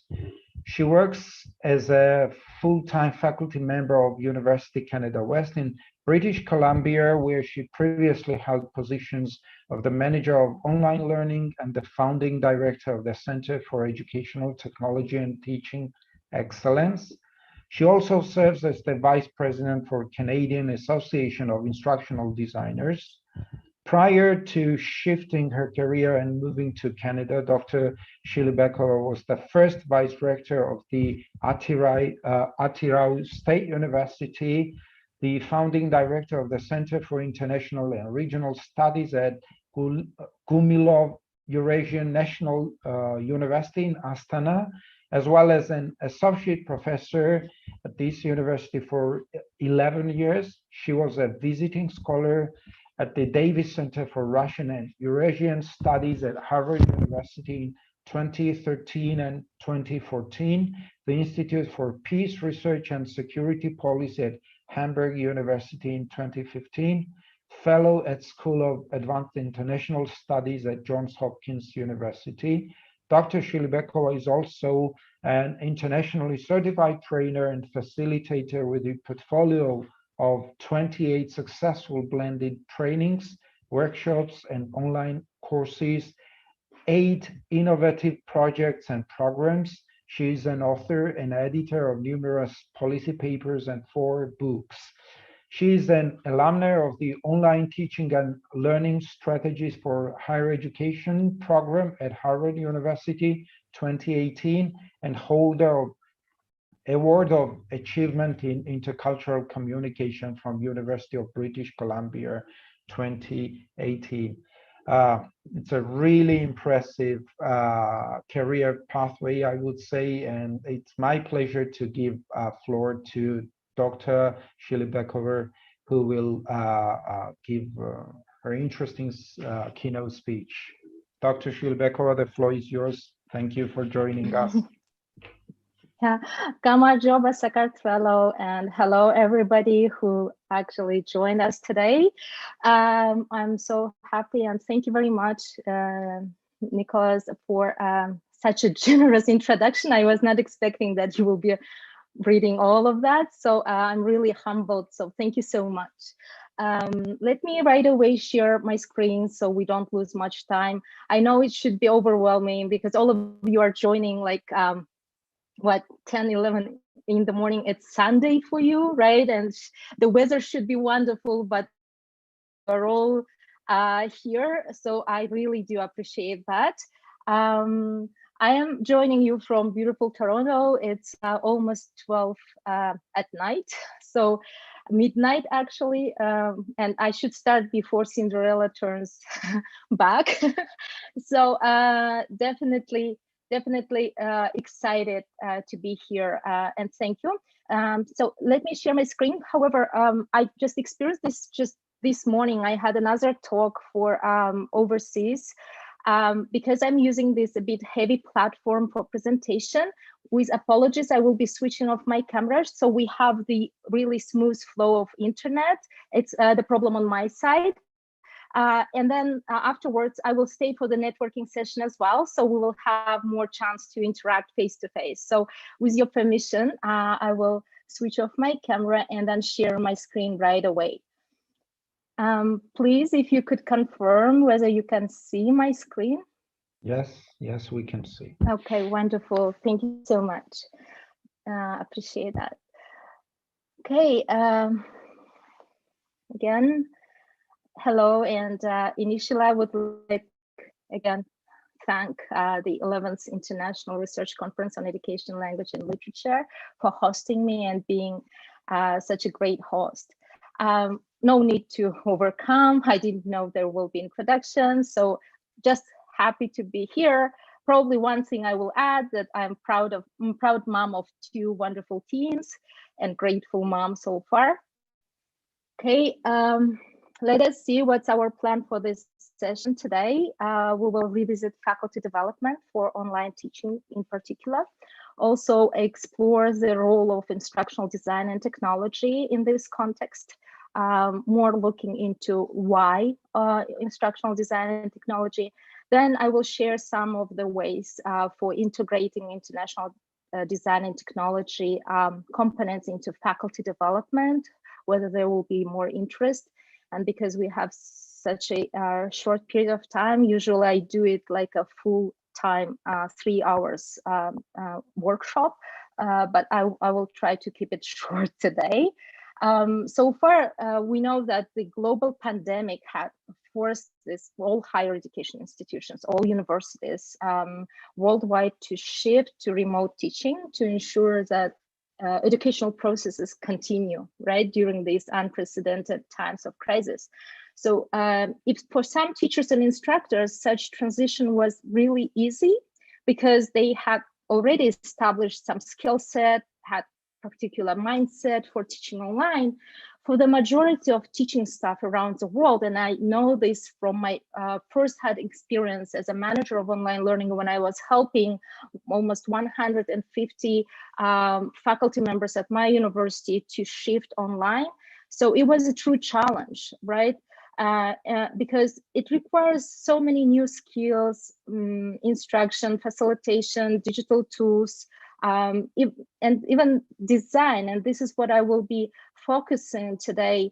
She works as a full-time faculty member of University Canada West in British Columbia, where she previously held positions of the manager of online learning and the founding director of the Center for Educational Technology and Teaching Excellence. She also serves as the vice president for Canadian Association of Instructional Designers. Prior to shifting her career and moving to Canada, Dr. Sheila Beckover was the first vice rector of the Atirau State University, the founding director of the Center for International and Regional Studies at Gumilov Eurasian National University in Astana, as well as an associate professor at this university for 11 years. She was a visiting scholar at the Davis Center for Russian and Eurasian Studies at Harvard University in 2013 and 2014, the Institute for Peace Research and Security Policy at Hamburg University in 2015, fellow at School of Advanced International Studies at Johns Hopkins University. Dr. Chilebekova is also an internationally certified trainer and facilitator with a portfolio of 28 successful blended trainings, workshops, and online courses, 8 innovative projects and programs. She is an author and editor of numerous policy papers and 4 books. She is an alumna of the Online Teaching and Learning Strategies for Higher Education program at Harvard University 2018 and holder of Award of Achievement in Intercultural Communication from University of British Columbia 2018. It's a really impressive career pathway, I would say, and it's my pleasure to give floor to Dr. Sheila Beckover, who will give her interesting keynote speech. Dr. Sheila Beckover, the floor is yours. Thank you for joining us. Kama Joba Sakartvelo, and hello everybody who actually joined us today. I'm so happy and thank you very much, Nicholas, for such a generous introduction. I was not expecting that you will be reading all of that, so I'm really humbled, so thank you so much. Let me right away share my screen so we don't lose much time. I know it should be overwhelming because all of you are joining like what, 10, 11 in the morning. It's Sunday for you, right? And the weather should be wonderful, but we're all here. So I really do appreciate that. I am joining you from beautiful Toronto. It's almost 12 at night. So midnight actually. And I should start before Cinderella turns back. So definitely excited to be here and thank you. So let me share my screen. However, I just experienced this just this morning. I had another talk for overseas because I'm using this a bit heavy platform for presentation. With apologies, I will be switching off my camera so we have the really smooth flow of internet. It's the problem on my side. And then afterwards, I will stay for the networking session as well. So we will have more chance to interact face to face. So with your permission, I will switch off my camera and then share my screen right away. Please, if you could confirm whether you can see my screen. Yes, we can see. Okay, wonderful. Thank you so much. Appreciate that. Okay, again, hello, and initially I would like again thank the 11th International Research Conference on Education, Language and Literature for hosting me and being such a great host. No need to overcome. I didn't know there will be introductions, so just happy to be here. probably one thing I will add that I'm proud mom of 2 wonderful teens and grateful mom so far. Okay, let us see what's our plan for this session today. We will revisit faculty development for online teaching in particular. Also explore the role of instructional design and technology in this context. More looking into why instructional design and technology. Then I will share some of the ways for integrating international design and technology components into faculty development, whether there will be more interest. And because we have such a short period of time, usually I do it like a full-time 3 hours workshop, but I will try to keep it short today. So far, we know that the global pandemic had forced all higher education institutions, all universities worldwide to shift to remote teaching to ensure that educational processes continue, right, during these unprecedented times of crisis. So if for some teachers and instructors, such transition was really easy because they had already established some skill set, had particular mindset for teaching online. For the majority of teaching staff around the world, and I know this from my first-hand experience as a manager of online learning when I was helping almost 150 faculty members at my university to shift online. So it was a true challenge, right? Because it requires so many new skills, instruction, facilitation, digital tools, and even design. And this is what I will be focusing today,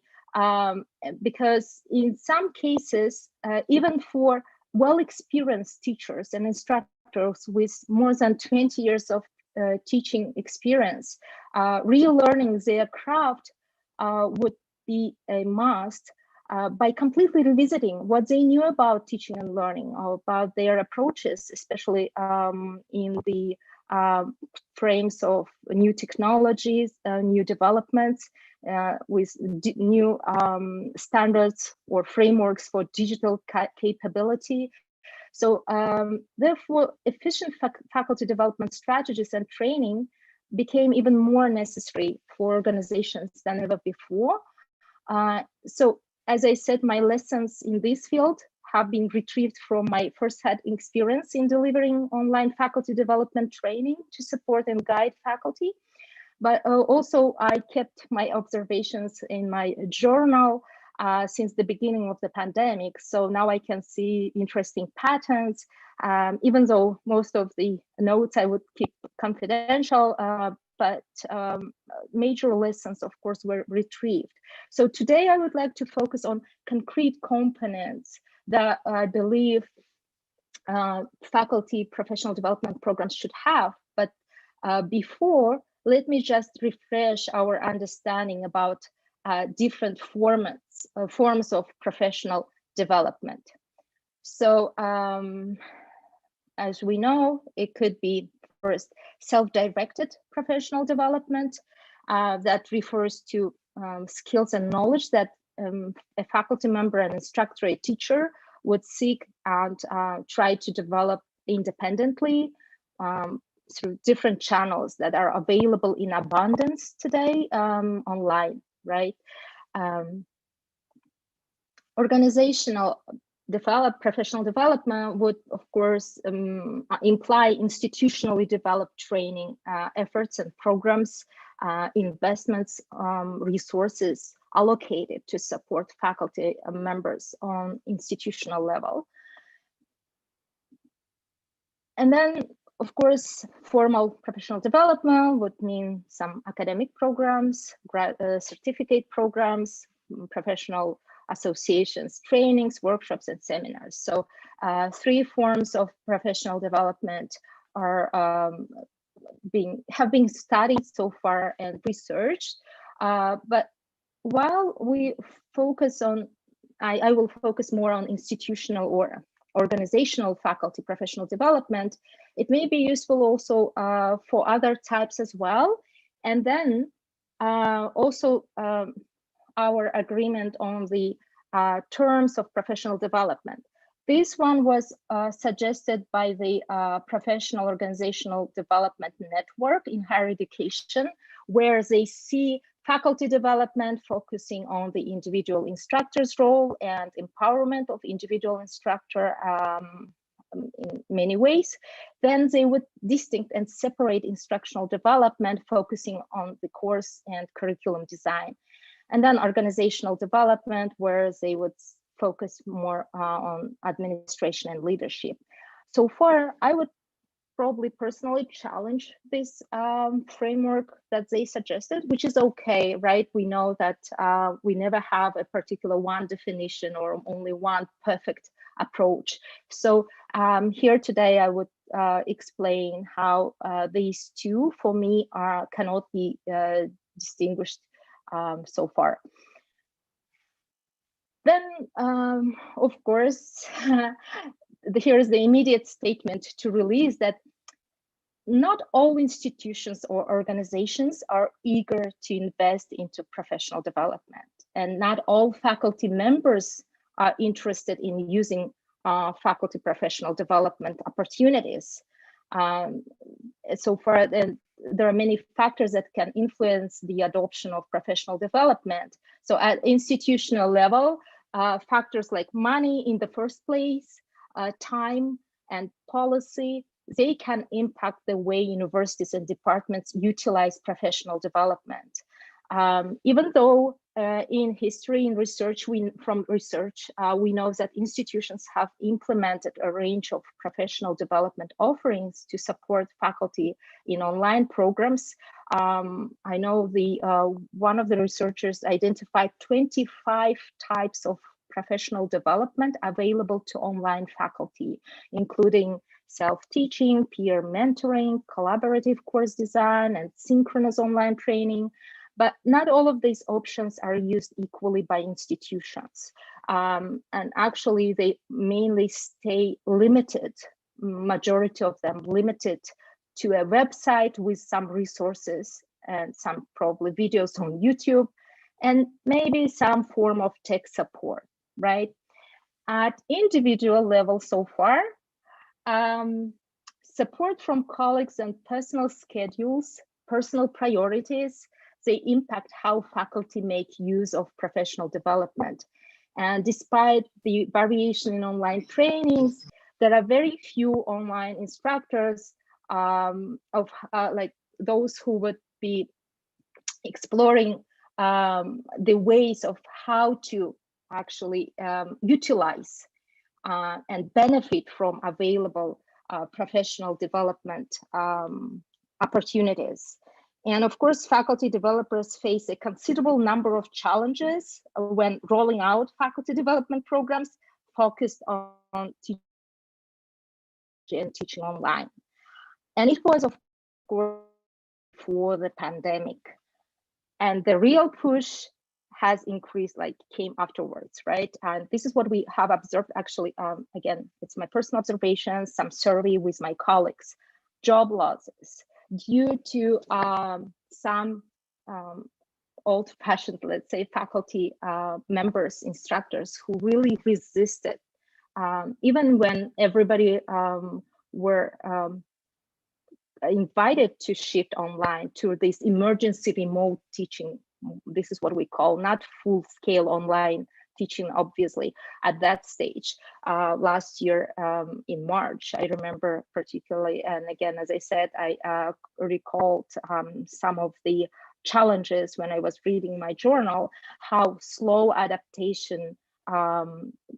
because in some cases, even for well-experienced teachers and instructors with more than 20 years of teaching experience, relearning their craft would be a must by completely revisiting what they knew about teaching and learning, or about their approaches, especially in the frames of new technologies, new developments, with new standards or frameworks for digital capability. So therefore, efficient faculty development strategies and training became even more necessary for organizations than ever before. So as I said, my lessons in this field have been retrieved from my first-hand experience in delivering online faculty development training to support and guide faculty. But also I kept my observations in my journal since the beginning of the pandemic. So now I can see interesting patterns, even though most of the notes I would keep confidential, but major lessons, of course, were retrieved. So today I would like to focus on concrete components that I believe faculty professional development programs should have. But before, let me just refresh our understanding about different forms of professional development. So as we know, it could be first self-directed professional development that refers to skills and knowledge that a faculty member, an instructor, a teacher would seek and try to develop independently through different channels that are available in abundance today online, right? Organizational professional development would, of course, imply institutionally developed training efforts and programs, investments, resources allocated to support faculty members on institutional level. And then, of course, formal professional development would mean some academic programs, certificate programs, professional associations, trainings, workshops, and seminars. So 3 forms of professional development are have been studied so far and researched. But while we focus on, I will focus more on institutional or organizational faculty professional development, it may be useful also for other types as well. And then also our agreement on the terms of professional development, This one was suggested by the Professional Organizational Development Network in Higher Education, where they see faculty development focusing on the individual instructor's role and empowerment of individual instructor in many ways. Then they would distinct and separate instructional development focusing on the course and curriculum design. And then organizational development, where they would focus more on administration and leadership. So far, I would probably personally challenge this framework that they suggested, which is okay, right? We know that we never have a particular one definition or only one perfect approach. So here today, I would explain how these two, for me, cannot be distinguished so far. Then, of course, here's the immediate statement to release that not all institutions or organizations are eager to invest into professional development, and not all faculty members are interested in using faculty professional development opportunities. So far, there are many factors that can influence the adoption of professional development. So at institutional level, factors like money in the first place, time and policy, they can impact the way universities and departments utilize professional development. Even though in history, in research, we know that institutions have implemented a range of professional development offerings to support faculty in online programs. I know one of the researchers identified 25 types of professional development available to online faculty, including self-teaching, peer mentoring, collaborative course design, and synchronous online training. But not all of these options are used equally by institutions. And actually, they mainly stay limited, majority of them limited to a website with some resources and some probably videos on YouTube, and maybe some form of tech support, right? At individual level so far, support from colleagues and personal schedules, personal priorities, they impact how faculty make use of professional development. And despite the variation in online trainings, there are very few online instructors like those who would be exploring the ways of how to actually utilize and benefit from available professional development opportunities. And of course, faculty developers face a considerable number of challenges when rolling out faculty development programs focused on teaching and teaching online. And it was, of course, for the pandemic. And the real push has increased, like came afterwards, right? And this is what we have observed actually, again, it's my personal observations, some survey with my colleagues, job losses due to some old-fashioned, let's say, faculty members, instructors who really resisted, even when everybody were invited to shift online to this emergency remote teaching. This is what we call not full-scale online teaching, obviously, at that stage. Last year in March, I remember particularly, and again, as I said, I recalled some of the challenges when I was reading my journal, how slow adaptation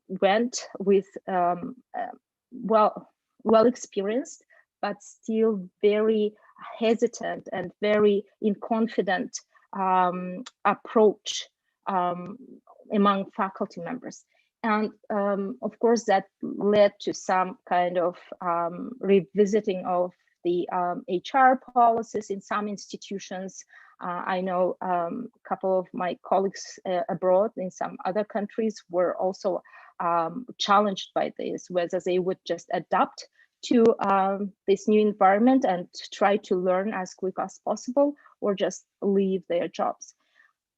went with well experienced, but still very hesitant and very inconfident approach among faculty members. And of course, that led to some kind of revisiting of the HR policies in some institutions. I know a couple of my colleagues abroad in some other countries were also challenged by this, whether they would just adapt to this new environment and try to learn as quick as possible, or just leave their jobs.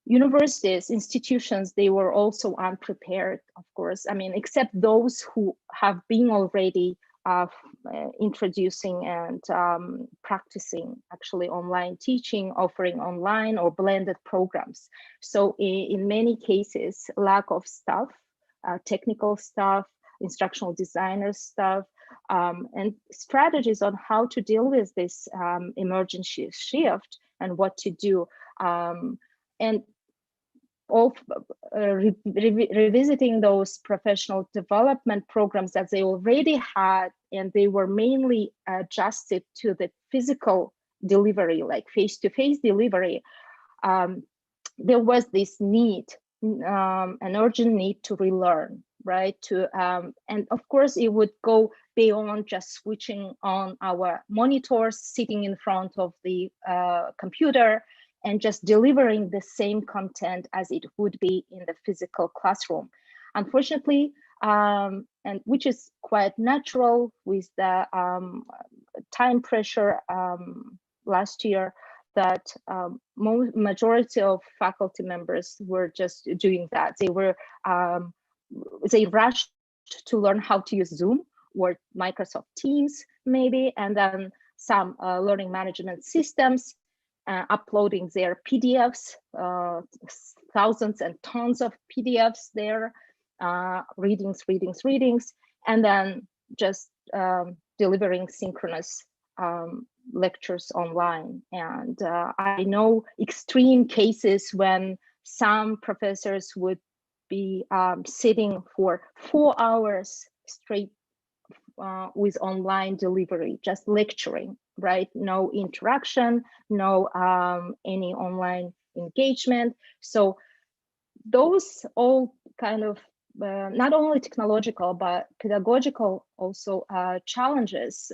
universities, institutions, they were also unprepared, of course. I mean, except those who have been already introducing and practicing actually online teaching, offering online or blended programs. So in many cases, lack of staff, technical staff, instructional designers staff, and strategies on how to deal with this emergency shift and what to do. And all revisiting those professional development programs that they already had, and they were mainly adjusted to the physical delivery, like face-to-face delivery. There was this need, an urgent need to relearn, right? And of course, it would go beyond just switching on our monitors, sitting in front of the computer, and just delivering the same content as it would be in the physical classroom. Unfortunately, and which is quite natural with the time pressure last year, that majority of faculty members were just doing that. They rushed to learn how to use Zoom or Microsoft Teams maybe, and then some learning management systems, uploading their PDFs, thousands and tons of PDFs there, readings, and then just delivering synchronous lectures online. And I know extreme cases when some professors would be sitting for 4 hours straight with online delivery, just lecturing, right? No interaction, no any online engagement. So those all kind of not only technological but pedagogical also challenges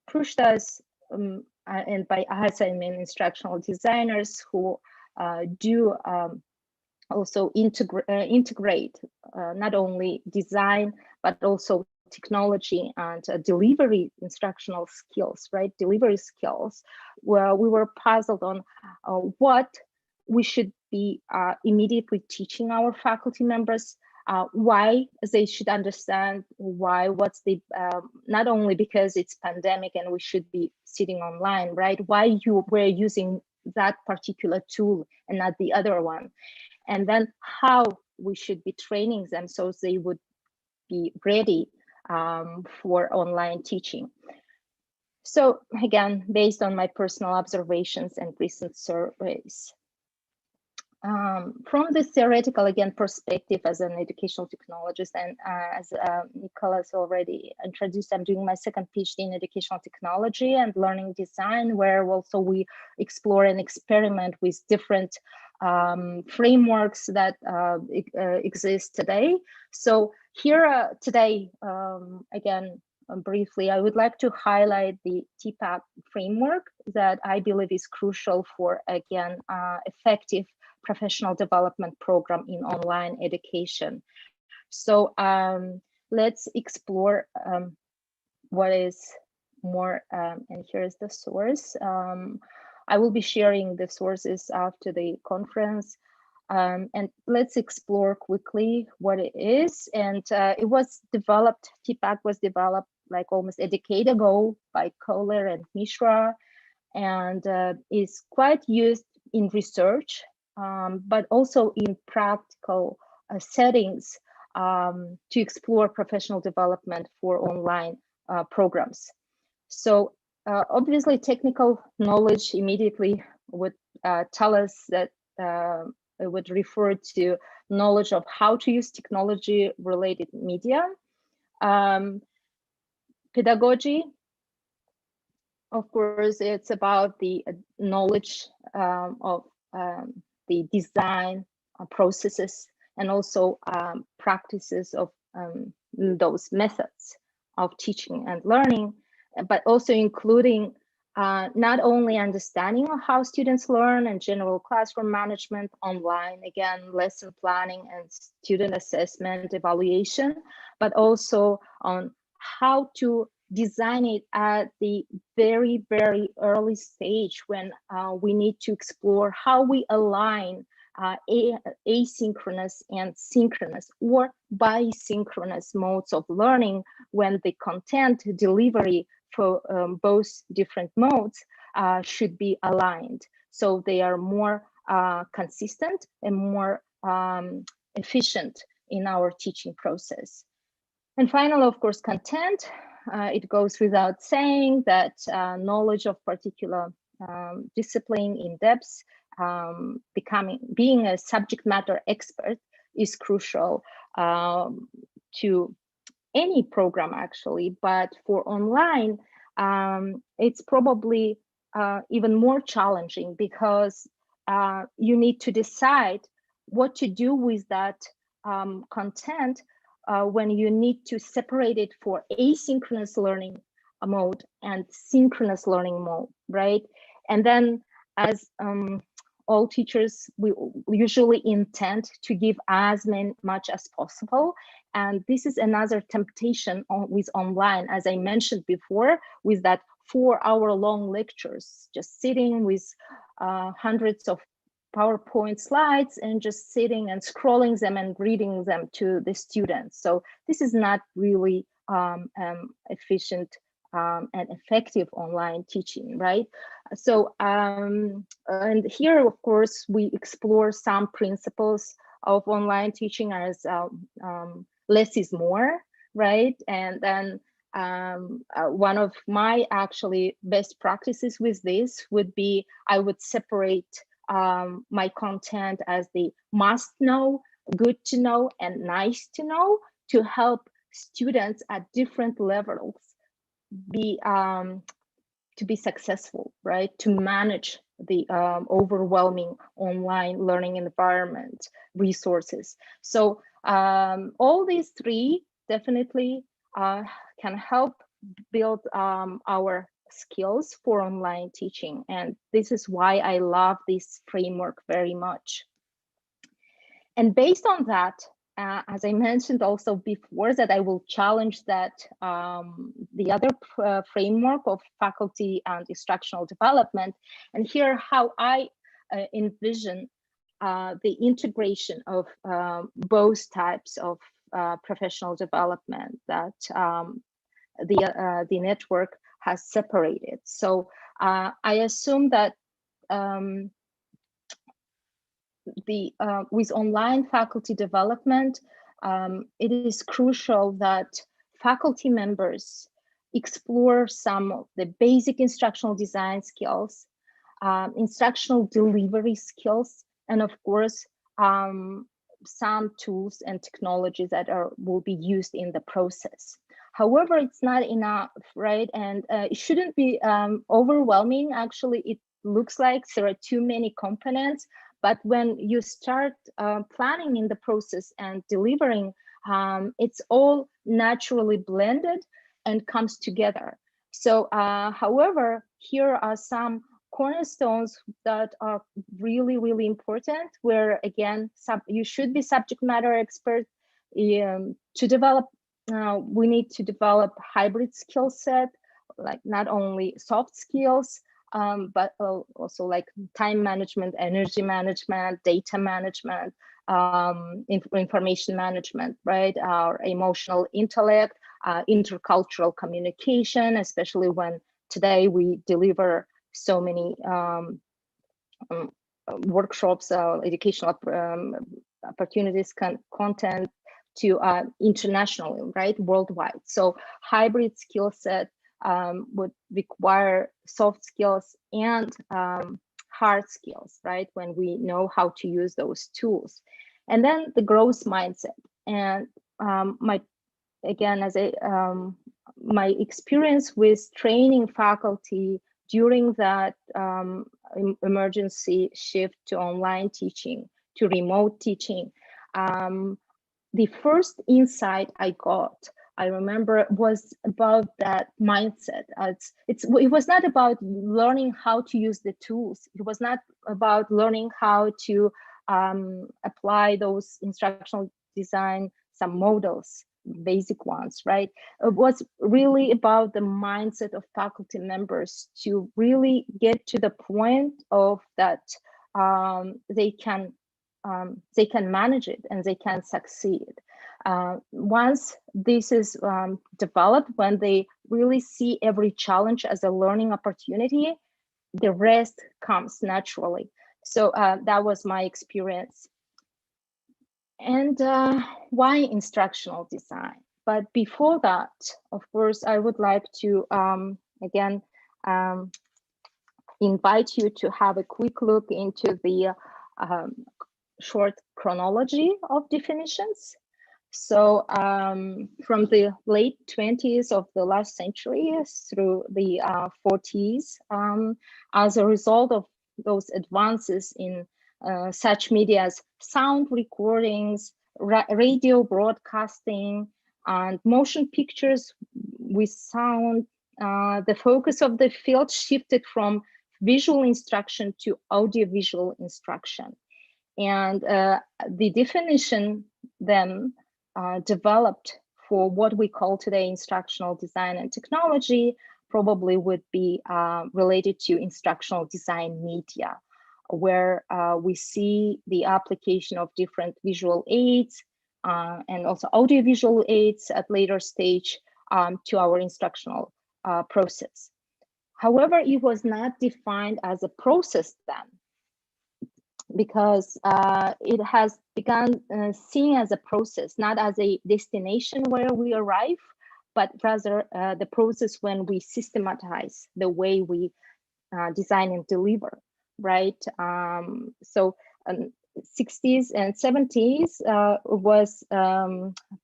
pushed us, and by us I mean instructional designers who do also integrate not only design but also technology and delivery instructional skills, right? Delivery skills, where we were puzzled on what we should be immediately teaching our faculty members, why they should understand why, what's the, not only because it's pandemic and we should be sitting online, right? Why you were using that particular tool and not the other one. And then how we should be training them so they would be ready for online teaching. So again, based on my personal observations and recent surveys. From the theoretical, again, perspective as an educational technologist, and as Nicholas already introduced, I'm doing my second PhD in educational technology and learning design, where also we explore and experiment with different frameworks that exist today. So here today, again, briefly, I would like to highlight the Tpap framework that I believe is crucial for, again, effective professional development program in online education. So let's explore what is more, and here's the source. I will be sharing the sources after the conference, and let's explore quickly what it is. And it was developed, Tpap was developed like almost a decade ago by Kohler and Mishra, and is quite used in research, but also in practical settings to explore professional development for online programs. So obviously technical knowledge immediately would tell us that it would refer to knowledge of how to use technology related media. Pedagogy, of course, it's about the knowledge of the design processes and also practices of those methods of teaching and learning, but also including not only understanding of how students learn and general classroom management online, again, lesson planning and student assessment evaluation, but also on how to design it at the very, very early stage when we need to explore how we align asynchronous and synchronous or bisynchronous modes of learning when the content delivery for both different modes should be aligned. So they are more consistent and more efficient in our teaching process. And finally, of course, content. It goes without saying that knowledge of particular discipline in depth, being a subject matter expert is crucial to any program actually, but for online, it's probably even more challenging because you need to decide what to do with that content when you need to separate it for asynchronous learning mode and synchronous learning mode, right? And then as all teachers, we usually intend to give as much as possible. And this is another temptation with online, as I mentioned before, with that 4-hour-long lectures, just sitting with hundreds of PowerPoint slides and just sitting and scrolling them and reading them to the students. So this is not really efficient and effective online teaching, right? So, and here, of course, we explore some principles of online teaching as less is more, right? And then one of my actually best practices with this would be, I would separate my content as the must know, good to know, and nice to know to help students at different levels to be successful, right? To manage the overwhelming online learning environment resources. So all these three definitely can help build our skills for online teaching. And this is why I love this framework very much. And based on that, as I mentioned also before, that I will challenge that the other framework of faculty and instructional development, and here how I envision the integration of both types of professional development that the network has separated. So I assume that with online faculty development, it is crucial that faculty members explore some of the basic instructional design skills, instructional delivery skills, and of course, some tools and technologies that will be used in the process. However, it's not enough, right? And it shouldn't be overwhelming. Actually, it looks like there are too many components. But when you start planning in the process and delivering, it's all naturally blended and comes together. So, however, here are some cornerstones that are really, really important, where again, you should be subject matter expert to develop. We need to develop hybrid skill set, like not only soft skills, but also like time management, energy management, data management, information management, right? Our emotional intellect, intercultural communication, especially when today we deliver so many workshops, educational opportunities, content to internationally, right, worldwide. So hybrid skill set would require soft skills and hard skills, right, when we know how to use those tools. And then the growth mindset. And my experience with training faculty during that emergency shift to online teaching, to remote teaching, the first insight I got, I remember, was about that mindset. It was not about learning how to use the tools. It was not about learning how to apply those instructional design some models, basic ones, right? It was really about the mindset of faculty members to really get to the point of that they can manage it and they can succeed. Once this is developed, when they really see every challenge as a learning opportunity, the rest comes naturally. So that was my experience. And why instructional design? But before that, of course, I would like to, again, invite you to have a quick look into the short chronology of definitions. So from the late 20s of the last century through the 40s, as a result of those advances in such media as sound recordings, radio broadcasting, and motion pictures with sound, the focus of the field shifted from visual instruction to audiovisual instruction. And the definition then developed for what we call today instructional design and technology probably would be related to instructional design media, where we see the application of different visual aids and also audiovisual aids at later stage to our instructional process. However, it was not defined as a process then, because it has begun seen as a process, not as a destination where we arrive, but rather the process when we systematize the way we design and deliver, right? So 60s and 70s was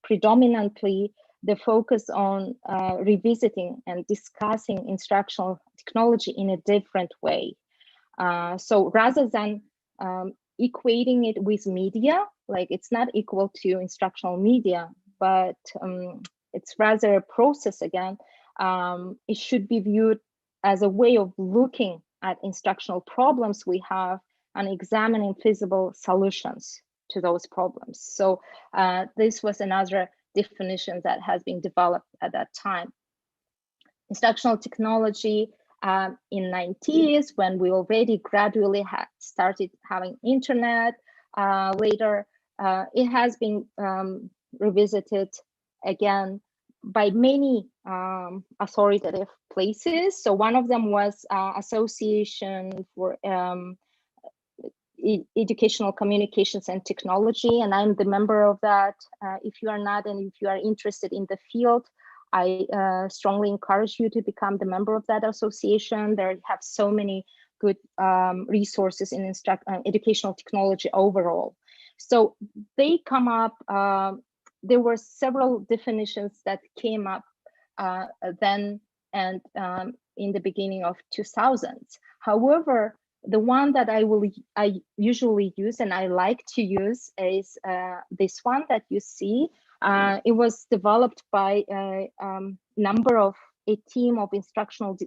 predominantly the focus on revisiting and discussing instructional technology in a different way. So rather than equating it with media, like it's not equal to instructional media, but it's rather a process again. It should be viewed as a way of looking at instructional problems we have and examining feasible solutions to those problems. So this was another definition that has been developed at that time. Instructional technology in 90s, when we already gradually had started having internet, later it has been revisited again by many authoritative places. So one of them was Association for Educational Communications and Technology, and I'm the member of that. If you are not, and if you are interested in the field, I strongly encourage you to become the member of that association. They have so many good resources in educational technology overall. So they come up, there were several definitions that came up then and in the beginning of 2000s. However, the one that I usually use and I like to use is this one that you see. It was developed by a team of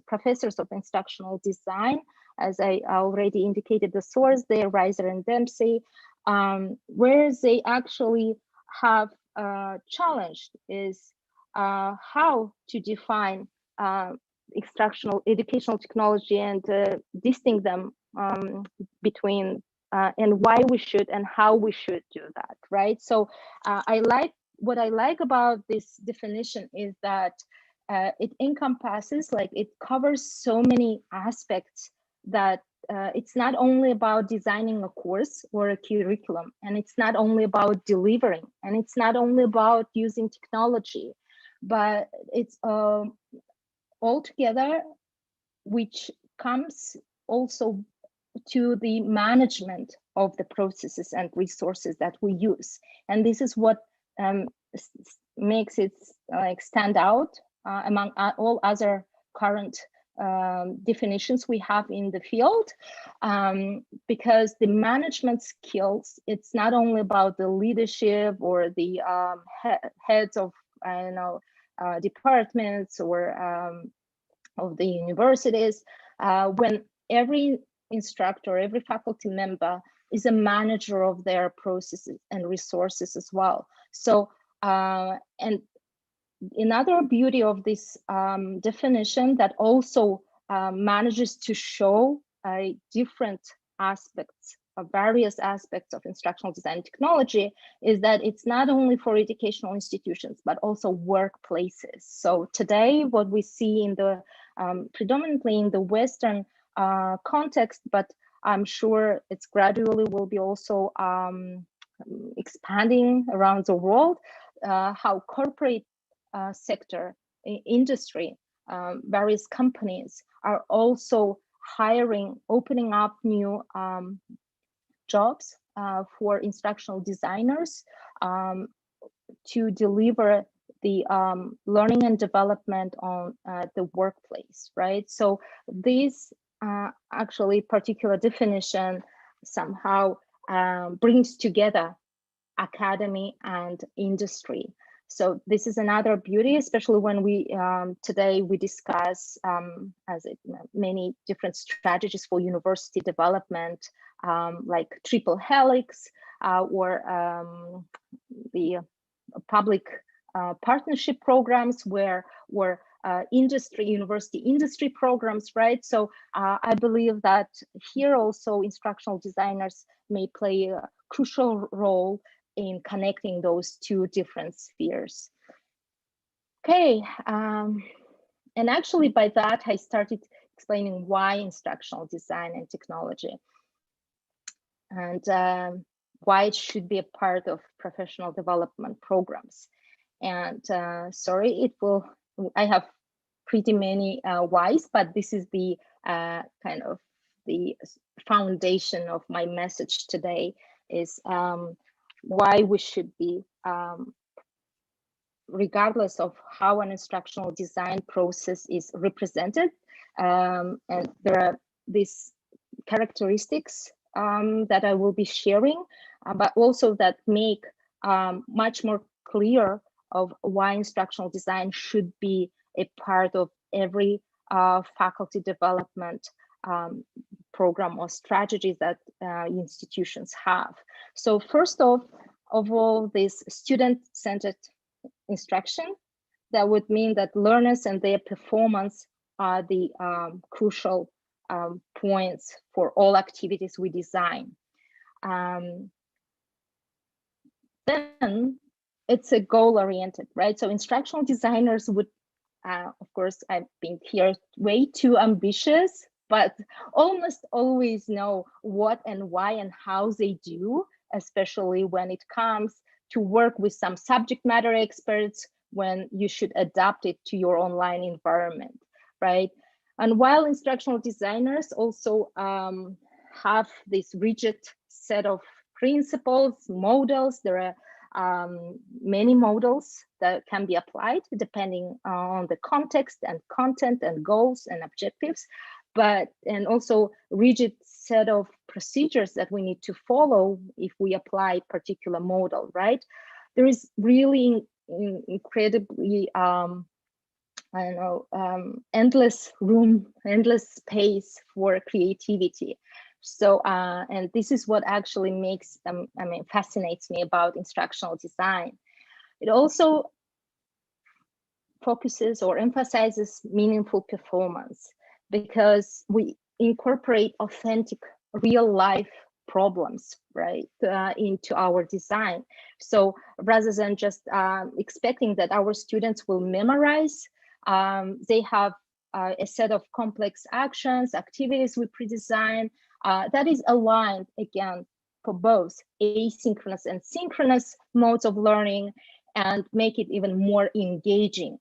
professors of instructional design, as I already indicated the source there, Reiser and Dempsey, where they actually have challenged is how to define educational technology and distinct them between and why we should and how we should do that, right? So what I like about this definition is that it encompasses, like it covers so many aspects that it's not only about designing a course or a curriculum, and it's not only about delivering, and it's not only about using technology, but it's all together, which comes also to the management of the processes and resources that we use. And this is what makes it like stand out among all other current definitions we have in the field, because the management skills, it's not only about the leadership or the heads of departments or of the universities, when every instructor, every faculty member is a manager of their processes and resources as well. So And another beauty of this definition that also manages to show different aspects, various aspects of instructional design technology, is that it's not only for educational institutions, but also workplaces. So today, what we see in the predominantly in the Western context, but I'm sure it's gradually will be also expanding around the world, how corporate sector, industry, various companies are also hiring, opening up new jobs for instructional designers to deliver the learning and development on the workplace, right? So this actually particular definition somehow brings together academy and industry. So this is another beauty, especially when we today we discuss many different strategies for university development, like triple helix or the public partnership programs where university industry programs, right? So I believe that here also instructional designers may play a crucial role in connecting those two different spheres. Okay, and actually by that I started explaining why instructional design and technology, and why it should be a part of professional development programs. And sorry, I have pretty many whys, but this is the kind of the foundation of my message today is why we should be, regardless of how an instructional design process is represented, and there are these characteristics that I will be sharing, but also that make much more clear of why instructional design should be a part of every faculty development program or strategies that institutions have. So first of all, this student-centered instruction, that would mean that learners and their performance are the crucial points for all activities we design. Then it's a goal-oriented, right? So instructional designers would, of course, I've been here way too ambitious, but almost always know what and why and how they do, especially when it comes to work with some subject matter experts when you should adapt it to your online environment, right? And while instructional designers also have this rigid set of principles, models, there are many models that can be applied depending on the context and content and goals and objectives, and also rigid set of procedures that we need to follow if we apply particular model, right? There is really incredibly, endless room, endless space for creativity. So, and this is what actually makes, fascinates me about instructional design. It also focuses or emphasizes meaningful performance because we incorporate authentic real life problems, right, into our design. So rather than just expecting that our students will memorize, they have a set of complex actions, activities we pre-design that is aligned, again, for both asynchronous and synchronous modes of learning, and make it even more engaging,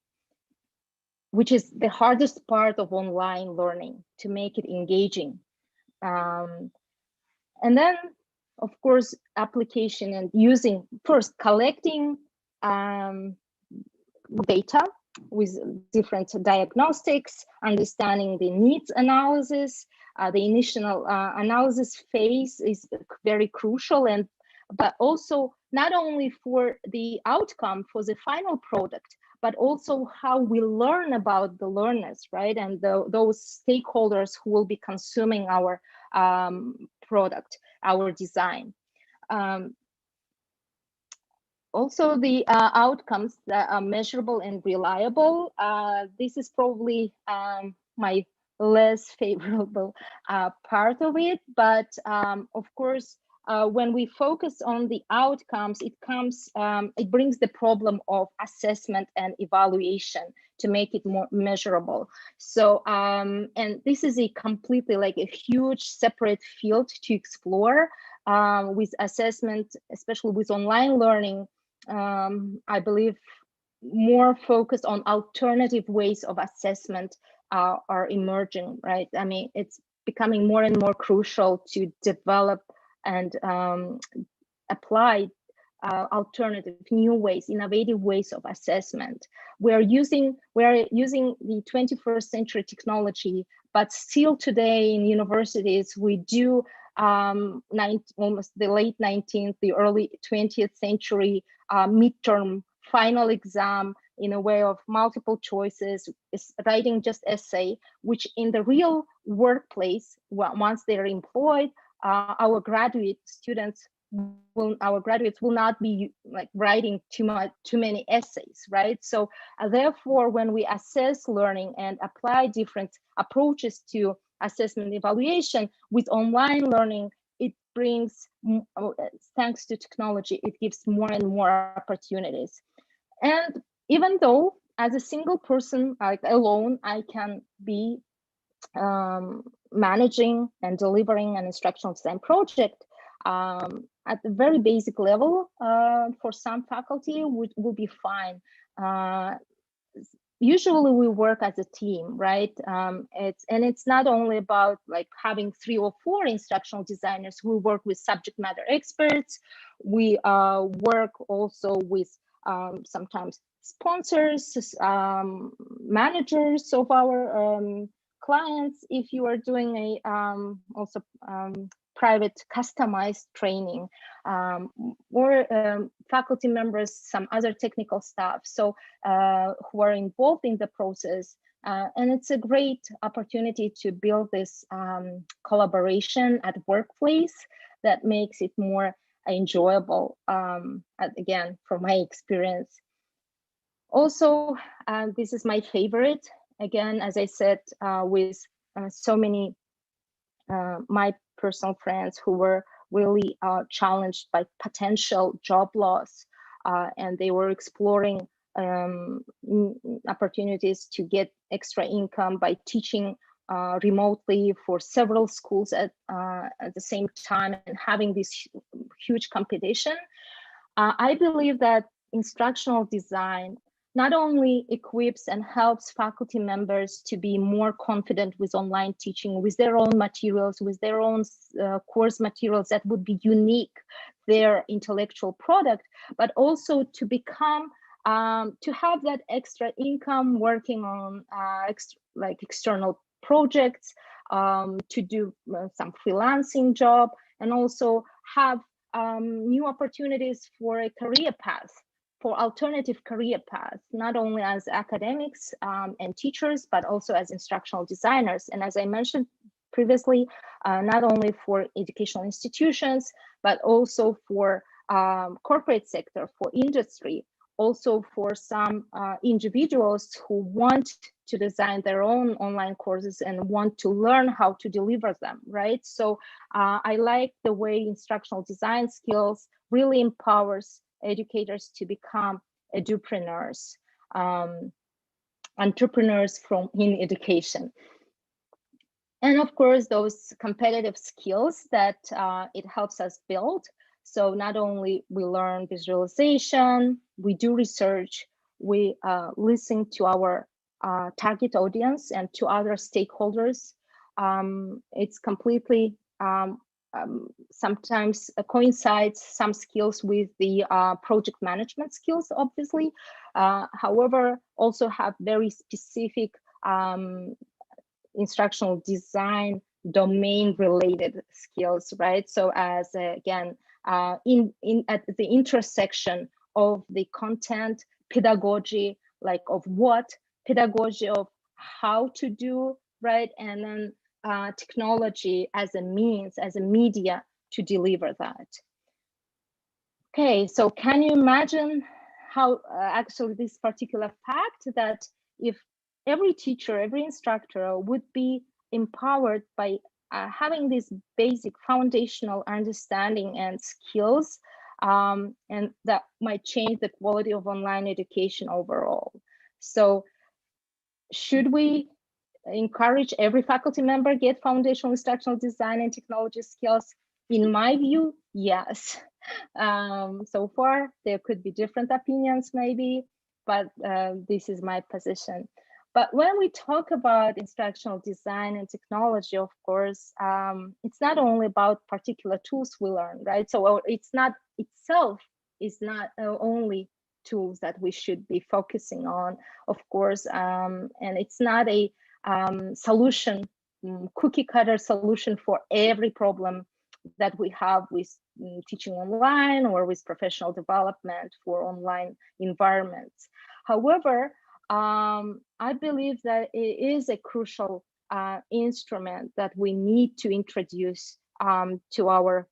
which is the hardest part of online learning, to make it engaging. And then, of course, application and using, first collecting data with different diagnostics, understanding the needs analysis. The initial analysis phase is very crucial, but also not only for the outcome, for the final product, but also how we learn about the learners, right? And those stakeholders who will be consuming our product, our design. Also, the outcomes that are measurable and reliable. This is probably my less favorable part of it, but of course, when we focus on the outcomes, it brings the problem of assessment and evaluation to make it more measurable. So, and this is a completely like a huge separate field to explore with assessment, especially with online learning. I believe more focused on alternative ways of assessment are emerging, right? I mean, it's becoming more and more crucial to develop and apply alternative, new ways, innovative ways of assessment. We're using the 21st century technology, but still today in universities, we do almost the late 19th, the early 20th century midterm final exam in a way of multiple choices, is writing just essay, which in the real workplace, once they're employed, our graduates will not be like writing too many essays, right? So therefore, when we assess learning and apply different approaches to assessment evaluation with online learning, it brings, thanks to technology, it gives more and more opportunities. And even though as a single person, like alone, I can be managing and delivering an instructional design project at the very basic level, for some faculty will be fine. Usually we work as a team, right? It's not only about like having 3 or 4 instructional designers. We work with subject matter experts. We work also with sometimes sponsors, managers of our clients. If you are doing a also private customized training, or faculty members, some other technical staff, so who are involved in the process. And it's a great opportunity to build this collaboration at workplace that makes it more enjoyable, again, from my experience. Also, this is my favorite, again, as I said, with so many my personal friends who were really challenged by potential job loss, and they were exploring opportunities to get extra income by teaching remotely for several schools at the same time, and having this huge competition. I believe that instructional design not only equips and helps faculty members to be more confident with online teaching, with their own materials, with their own course materials that would be unique, their intellectual product, but also to become, to have that extra income working on like external projects, to do some freelancing job, and also have new opportunities for a career path, for alternative career paths, not only as academics and teachers, but also as instructional designers. And as I mentioned previously, not only for educational institutions, but also for corporate sector, for industry, also for some individuals who want to design their own online courses and want to learn how to deliver them, right? So I like the way instructional design skills really empowers educators to become edupreneurs, entrepreneurs in education. And of course, those competitive skills that it helps us build. So not only we learn visualization, we do research, we listen to our target audience and to other stakeholders. It's completely sometimes coincides some skills with the project management skills, obviously. However, also have very specific instructional design domain related skills, right? So as again, at the intersection of the content, pedagogy, like of what, pedagogy of how to do, right? And then technology as a means, as a media to deliver that. Okay, so can you imagine how actually this particular fact that if every teacher, every instructor would be empowered by having this basic foundational understanding and skills, and that might change the quality of online education overall. So should we encourage every faculty member get foundational instructional design and technology skills? In my view, yes. So far, there could be different opinions maybe, but this is my position. But when we talk about instructional design and technology, of course, it's not only about particular tools we learn, right? So it's not itself is not only tools that we should be focusing on, of course, and it's not a solution, cookie cutter solution for every problem that we have with teaching online or with professional development for online environments. However, I believe that it is a crucial instrument that we need to introduce to our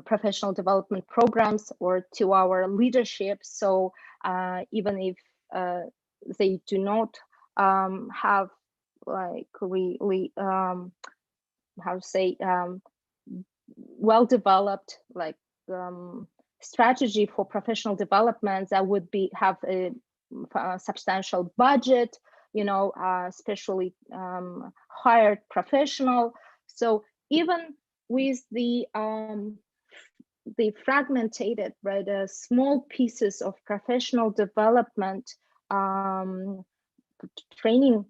professional development programs or to our leadership. So even if they do not have like really how to say well-developed like strategy for professional development that would be have a substantial budget, you know, especially hired professional. So even with the fragmented, right, small pieces of professional development training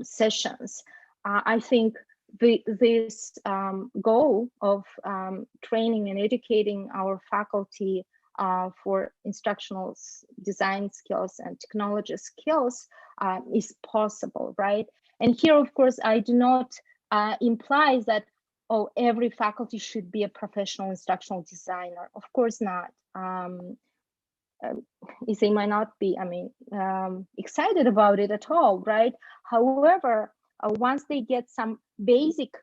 sessions, I think this goal of training and educating our faculty for instructional design skills and technology skills is possible, right? And here, of course, I do not imply that, oh, every faculty should be a professional instructional designer. Of course not. They might not be, I mean, excited about it at all, right? However, once they get some basic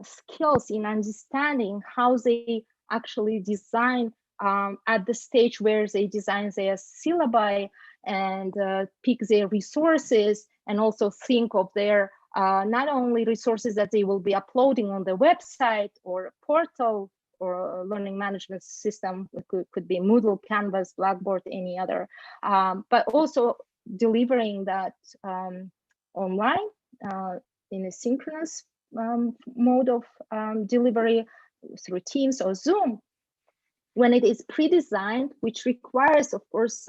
skills in understanding how they actually design at the stage where they design their syllabi and pick their resources, and also think of their not only resources that they will be uploading on the website or a portal or a learning management system, it could be Moodle, Canvas, Blackboard, any other, but also delivering that online in a synchronous mode of delivery through Teams or Zoom, when it is pre-designed, which requires, of course,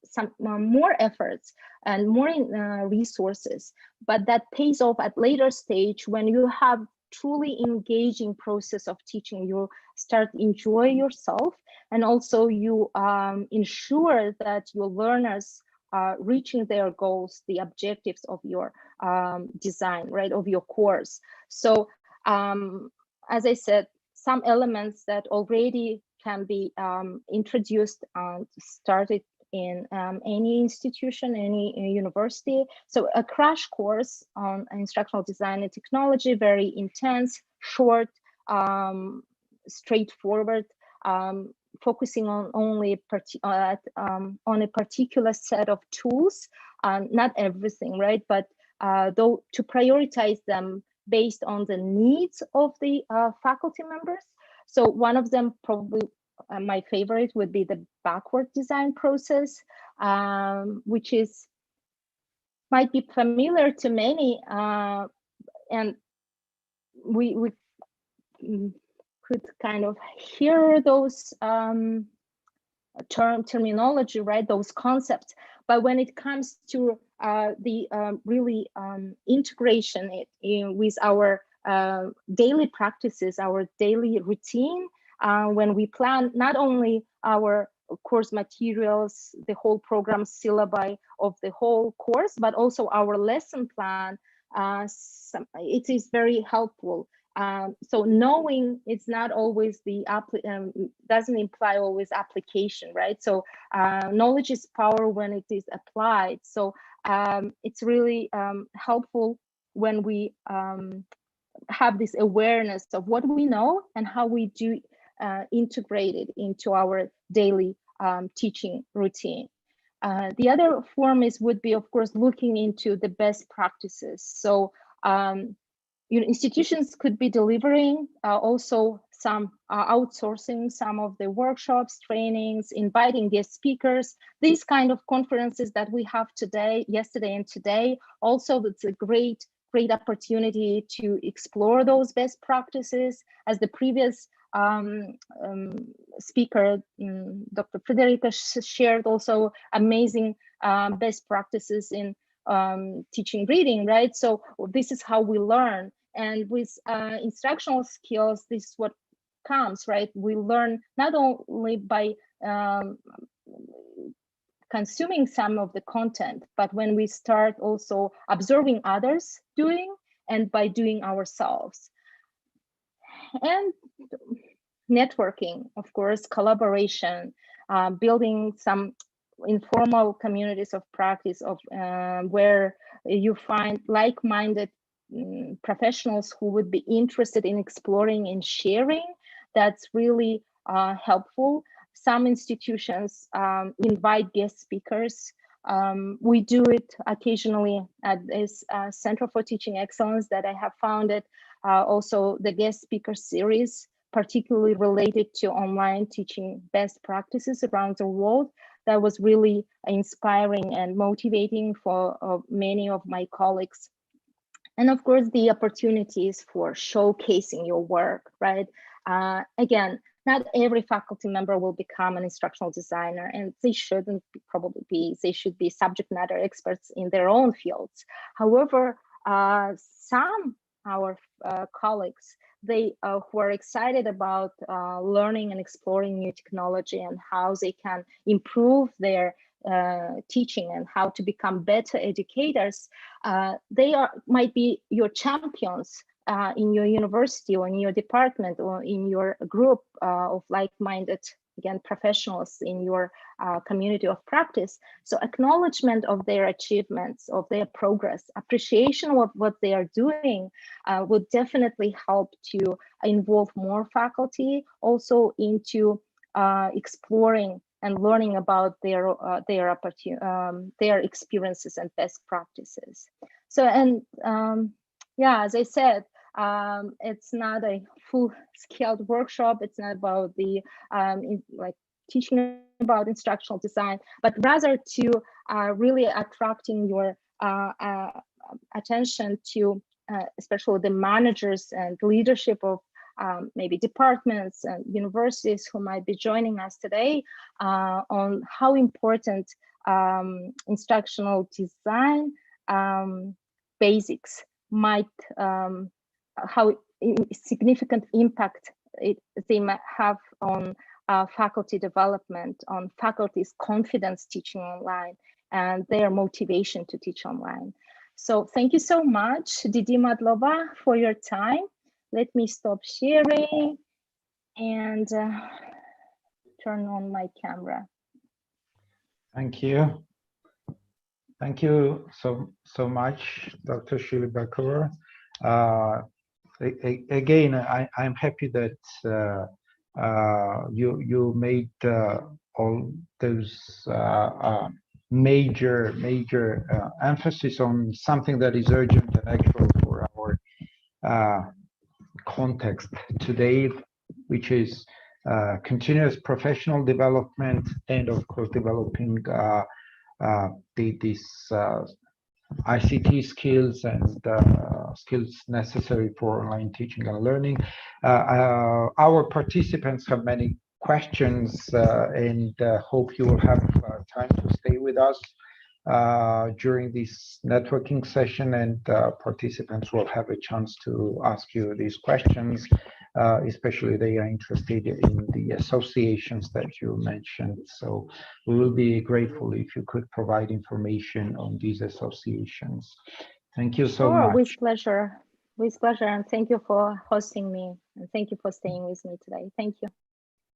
some more efforts and more resources, but that pays off at later stage when you have truly engaging process of teaching. You start enjoy yourself, and also you ensure that your learners are reaching their goals, the objectives of your design, right, of your course. So as I said, some elements that already can be introduced and started in any institution, any university. So a crash course on instructional design and technology, very intense, short, straightforward, focusing on only on a particular set of tools, not everything, right? But though to prioritize them based on the needs of the faculty members. So one of them, probably my favorite, would be the backward design process, which might be familiar to many, and we could kind of hear those terminology, right? Those concepts. But when it comes to the really integration with our daily practices, our daily routine, when we plan not only our course materials, the whole program syllabi of the whole course, but also our lesson plan, it is very helpful. So knowing it's not always the doesn't imply always application, right? So knowledge is power when it is applied. So it's really helpful when we have this awareness of what we know and how we do integrated into our daily teaching routine. The other form would be, of course, looking into the best practices. So institutions could be delivering also some outsourcing some of the workshops, trainings, inviting guest speakers. These kind of conferences that we have today, yesterday and today, also it's a great opportunity to explore those best practices. As the previous speaker, Dr. Frederica, shared also amazing best practices in teaching reading, right? So this is how we learn. And with instructional skills, this is what comes, right? We learn not only by consuming some of the content, but when we start also observing others doing and by doing ourselves. And networking, of course, collaboration, building some informal communities of practice of where you find like-minded professionals who would be interested in exploring and sharing. That's really helpful. Some institutions invite guest speakers. We do it occasionally at this Center for Teaching Excellence that I have founded. Also the guest speaker series, particularly related to online teaching best practices around the world. That was really inspiring and motivating for many of my colleagues. And of course, the opportunities for showcasing your work, right? Again, not every faculty member will become an instructional designer, and they shouldn't probably be. They should be subject matter experts in their own fields. However, some our colleagues, they who are excited about learning and exploring new technology and how they can improve their teaching and how to become better educators, they might be your champions in your university or in your department or in your group of like-minded, again, professionals in your community of practice. So acknowledgement of their achievements, of their progress, appreciation of what they are doing would definitely help to involve more faculty also into exploring and learning about their experiences and best practices. So, and yeah, as I said, it's not a full-scale workshop. It's not about the like teaching about instructional design, but rather to really attracting your attention to especially the managers and leadership of maybe departments and universities who might be joining us today on how important instructional design basics might, how significant impact they might have on faculty development, on faculty's confidence teaching online, and their motivation to teach online. So thank you so much, Didi Madlova, for your time. Let me stop sharing and turn on my camera. Thank you. Thank you so much, Dr. Sheila Beckover. Again, I'm happy that you made all those major emphasis on something that is urgent and actual for our context today, which is continuous professional development and, of course, developing these ICT skills and skills necessary for online teaching and learning. Our participants have many questions and hope you will have time to stay with us during this networking session, and participants will have a chance to ask you these questions, especially they are interested in the associations that you mentioned. So we will be grateful if you could provide information on these associations. Thank you so much. With pleasure, and thank you for hosting me, and thank you for staying with me today. Thank you.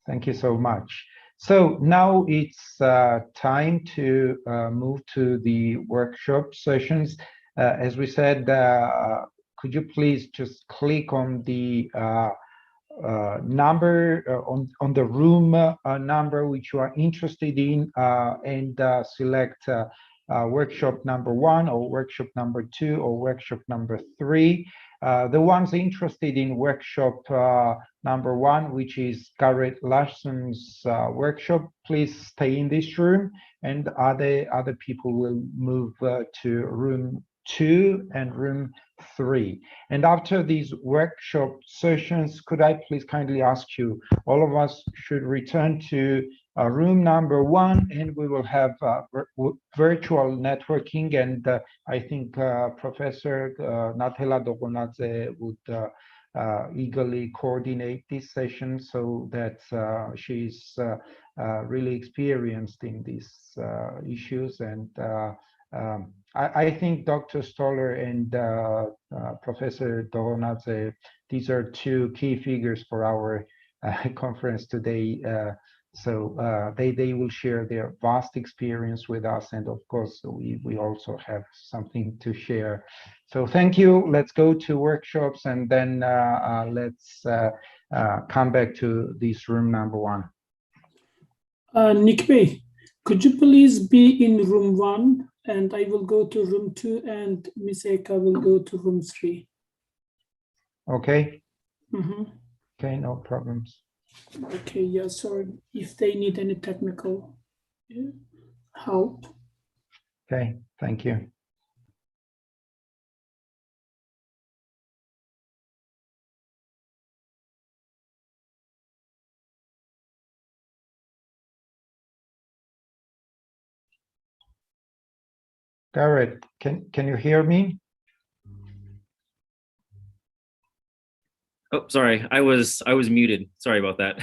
Thank you so much. So now it's time to move to the workshop sessions. As we said, could you please just click on the number on the room number which you are interested in, and select workshop number 1 or workshop number 2 or workshop number 3. The ones interested in workshop number 1, which is Garrett Larson's workshop, please stay in this room, and other people will move to room 2 and room 3. And after these workshop sessions, could I please kindly ask you, all of us should return to room number 1, and we will have virtual networking. And I think Professor Natela Dogonadze would eagerly coordinate this session, so that she's really experienced in these issues. And I think Dr. Stoller and Professor Dogonadze, these are two key figures for our conference today. So they will share their vast experience with us, and of course we also have something to share. So thank you. Let's go to workshops, and then let's come back to this room number 1. Nick Bey, could you please be in room 1, and I will go to room 2, and Ms. Eka will go to room 3. Okay. Mm-hmm. Okay, no problems. Okay, yeah, sorry if they need any technical help. Okay, thank you. Garrett, can you hear me? Oh, sorry, I was muted. Sorry about that.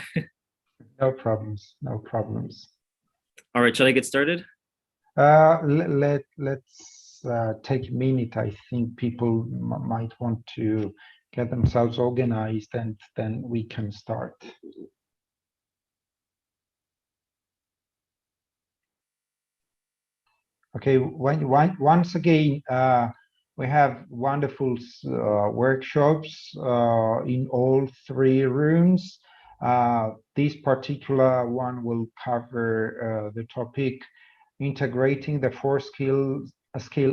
No problems, no problems. All right, shall I get started? Let's take a minute. I think people might want to get themselves organized, and then we can start. Okay, once again, we have wonderful workshops in all 3 rooms. This particular one will cover the topic integrating the 4 skill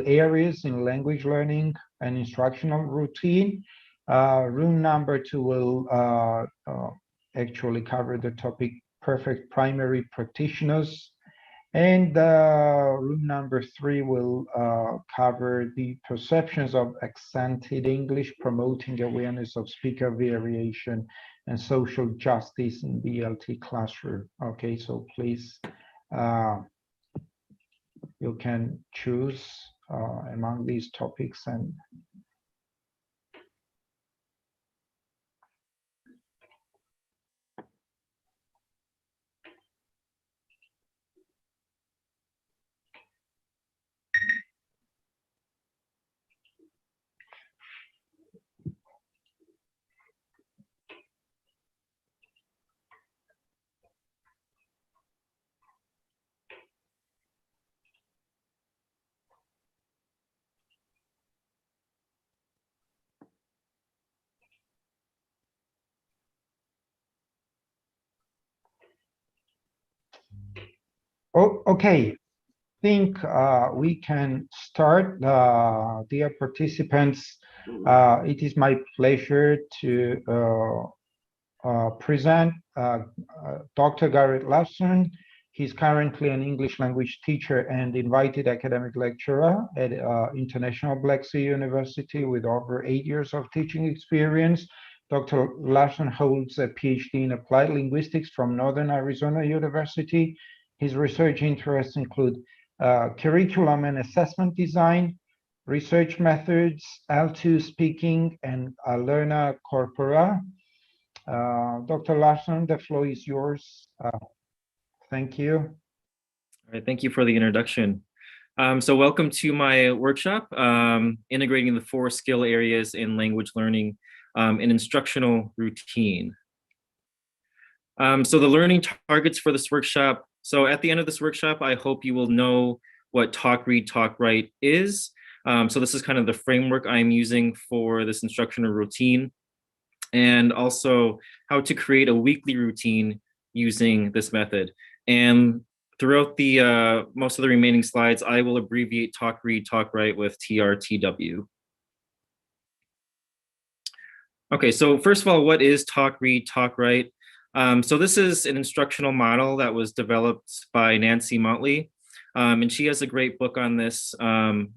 areas in language learning and instructional routine. Room number 2 will actually cover the topic perfect primary practitioners. And room number 3 will cover the perceptions of accented English, promoting awareness of speaker variation and social justice in the ELT classroom. Okay, so please, you can choose among these topics. And oh, okay, I think we can start. Dear participants, it is my pleasure to present Dr. Garrett Larson. He's currently an English language teacher and invited academic lecturer at International Black Sea University with over 8 years of teaching experience. Dr. Larson holds a PhD in applied linguistics from Northern Arizona University. His research interests include curriculum and assessment design, research methods, L2 speaking, and learner corpora. Dr. Larson, the floor is yours. Thank you. All right, thank you for the introduction. So welcome to my workshop, integrating the 4 skill areas in language learning and instructional routine. So the learning targets for this workshop. So at the end of this workshop, I hope you will know what talk, read, talk, write is. So this is kind of the framework I'm using for this instructional routine. and also how to create a weekly routine using this method. And throughout the most of the remaining slides, I will abbreviate talk, read, talk, write with TRTW. Okay, so first of all, what is talk, read, talk, write? So this is an instructional model that was developed by Nancy Motley. And she has a great book on this,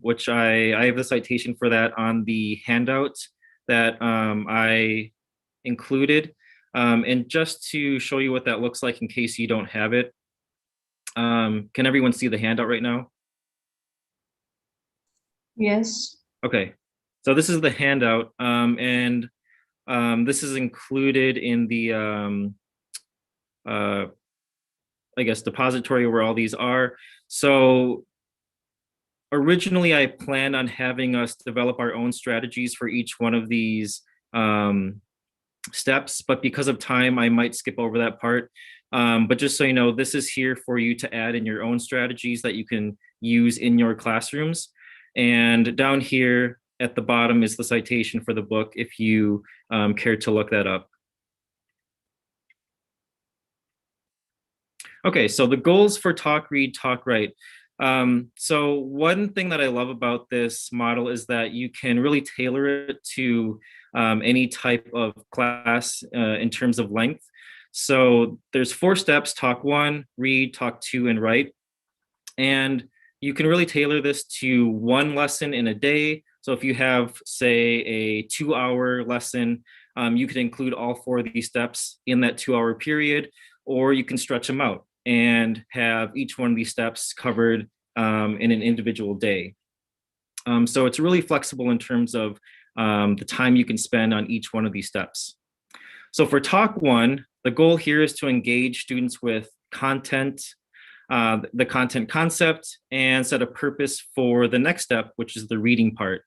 which I have the citation for that on the handout that I included. And just to show you what that looks like in case you don't have it, can everyone see the handout right now? Yes. Okay, so this is the handout, and this is included in the, I guess, depository where all these are. So originally I planned on having us develop our own strategies for each one of these steps, but because of time, I might skip over that part. But just so you know, this is here for you to add in your own strategies that you can use in your classrooms. And down here at the bottom is the citation for the book if you care to look that up. Okay, so the goals for talk, read, talk, write. So one thing that I love about this model is that you can really tailor it to any type of class in terms of length. So there's 4 steps: talk 1, read, talk 2, and write. And you can really tailor this to one lesson in a day. So if you have, say, a 2-hour lesson, you could include all 4 of these steps in that 2-hour period, or you can stretch them out and have each one of these steps covered in an individual day. So it's really flexible in terms of the time you can spend on each one of these steps. So for talk 1, the goal here is to engage students with content, the content concept, and set a purpose for the next step, which is the reading part.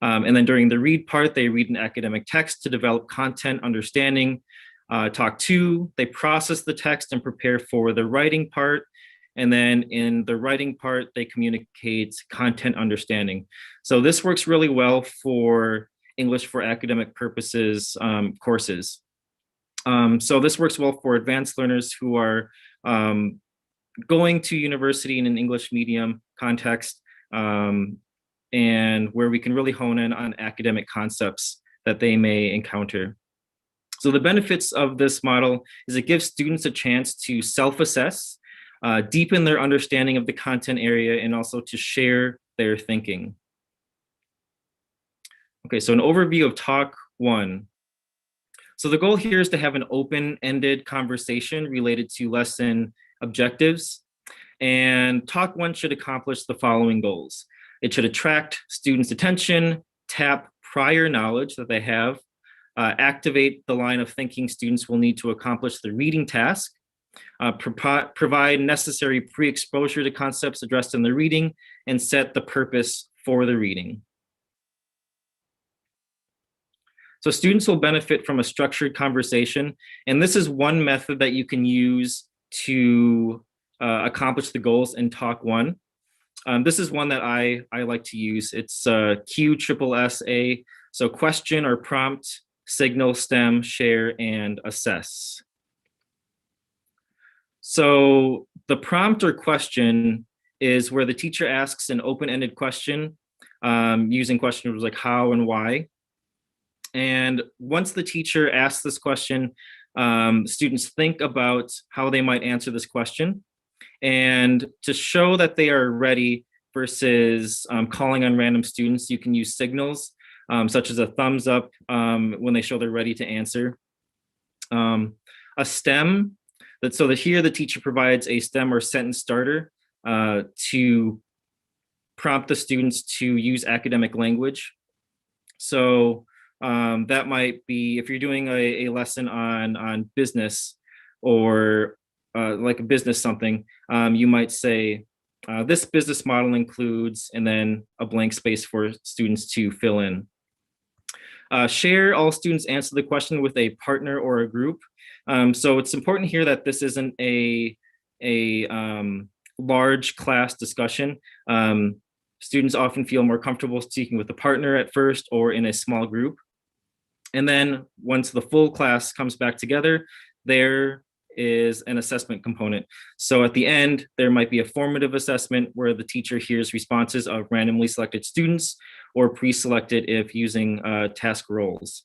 And then during the read part, they read an academic text to develop content understanding. Talk 2, they process the text and prepare for the writing part. And then in the writing part, they communicate content understanding. So this works really well for English for academic purposes courses. So this works well for advanced learners who are going to university in an English medium context, and where we can really hone in on academic concepts that they may encounter. So the benefits of this model is it gives students a chance to self-assess, deepen their understanding of the content area, and also to share their thinking. Okay, so an overview of talk 1. So the goal here is to have an open-ended conversation related to lesson objectives. And talk 1 should accomplish the following goals. It should attract students' attention, tap prior knowledge that they have, activate the line of thinking students will need to accomplish the reading task, provide necessary pre-exposure to concepts addressed in the reading, and set the purpose for the reading. So students will benefit from a structured conversation, and this is one method that you can use to accomplish the goals in talk 1. This is one that I like to use. It's QSSA, so question or prompt, signal, stem, share, and assess. So the prompt or question is where the teacher asks an open-ended question using questions like how and why. And once the teacher asks this question, students think about how they might answer this question. And to show that they are ready versus calling on random students, you can use signals such as a thumbs up when they show they're ready to answer. A stem, so that here the teacher provides a stem or sentence starter to prompt the students to use academic language. So that might be if you're doing a lesson on business or like a business something, you might say, this business model includes, and then a blank space for students to fill in. Share, all students answer the question with a partner or a group. So it's important here that this isn't a large class discussion. Students often feel more comfortable speaking with a partner at first or in a small group. And then once the full class comes back together, there is an assessment component. So at the end, there might be a formative assessment where the teacher hears responses of randomly selected students or pre-selected if using task roles.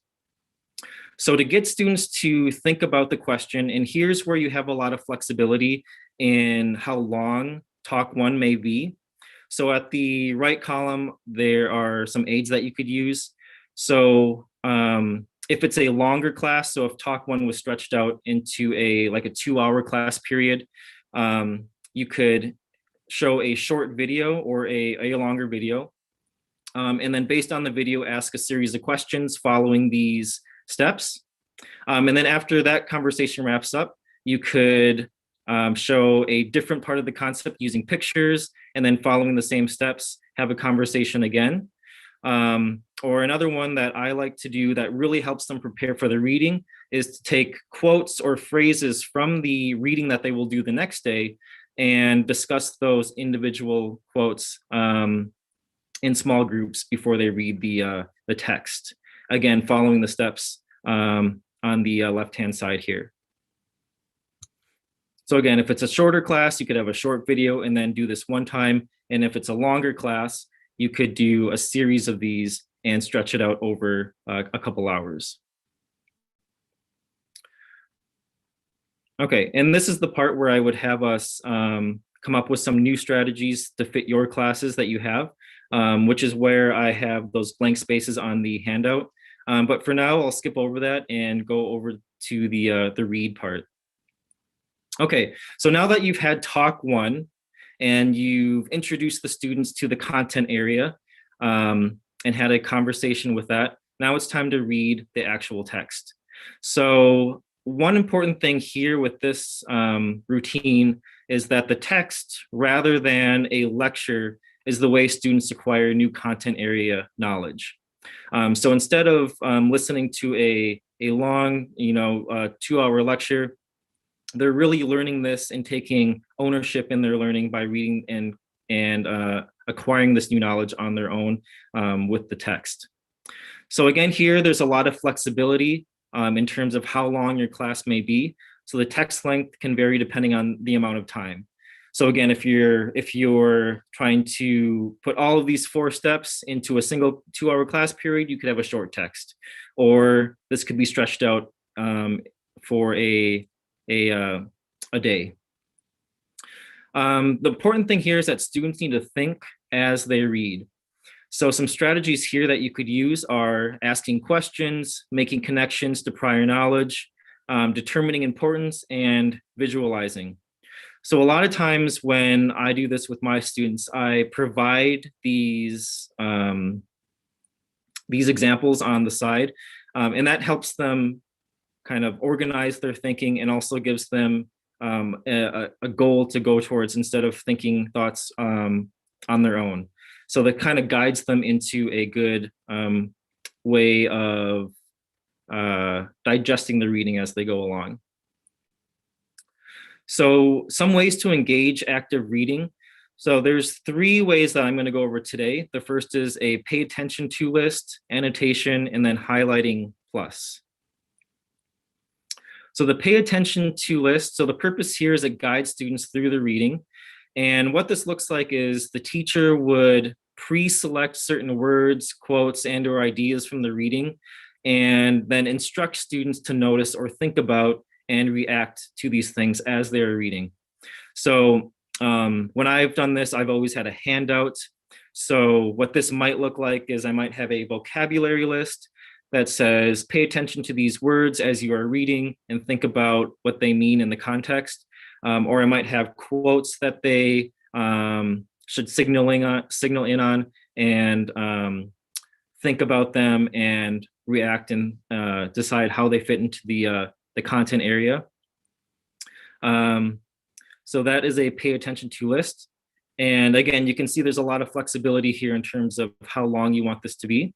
So to get students to think about the question, and here's where you have a lot of flexibility in how long talk one may be. So at the right column, there are some aids that you could use. So if it's a longer class, so if talk one was stretched out into a 2-hour class period, you could show a short video or a longer video. And then based on the video, ask a series of questions following these steps. And then after that conversation wraps up, you could show a different part of the concept using pictures, and then following the same steps, have a conversation again. Or another one that I like to do that really helps them prepare for the reading is to take quotes or phrases from the reading that they will do the next day and discuss those individual quotes in small groups before they read the text. Again, following the steps on the left-hand side here. So again, if it's a shorter class, you could have a short video and then do this one time. And if it's a longer class, you could do a series of these and stretch it out over a couple hours. Okay, and this is the part where I would have us come up with some new strategies to fit your classes that you have, which is where I have those blank spaces on the handout. But for now, I'll skip over that and go over to the read part. Okay, so now that you've had talk one and you've introduced the students to the content area and had a conversation with that, now it's time to read the actual text. So one important thing here with this routine is that the text, rather than a lecture, is the way students acquire new content area knowledge. So instead of listening to a long, 2-hour lecture, they're really learning this and taking ownership in their learning by reading and acquiring this new knowledge on their own with the text. So again, here, there's a lot of flexibility in terms of how long your class may be. So the text length can vary depending on the amount of time. So again, if you're trying to put all of these 4 steps into a single 2-hour class period, you could have a short text, or this could be stretched out for a day. The important thing here is that students need to think as they read. So some strategies here that you could use are asking questions, making connections to prior knowledge, determining importance, and visualizing. So a lot of times when I do this with my students, I provide these examples on the side, and that helps them kind of organize their thinking and also gives them a goal to go towards instead of thinking thoughts on their own. So that kind of guides them into a good way of digesting the reading as they go along. So some ways to engage active reading. So there's 3 ways that I'm going to go over today. The first is a pay attention to list, annotation, and then highlighting plus. So the pay attention to list, so the purpose here is it guides students through the reading. And what this looks like is the teacher would pre-select certain words, quotes, and or ideas from the reading, and then instruct students to notice or think about and react to these things as they're reading. So when I've done this, I've always had a handout. So what this might look like is I might have a vocabulary list that says, pay attention to these words as you are reading and think about what they mean in the context. Or I might have quotes that they should signal in on and think about them and react and decide how they fit into the content area. So that is a pay attention to list. And again, you can see there's a lot of flexibility here in terms of how long you want this to be.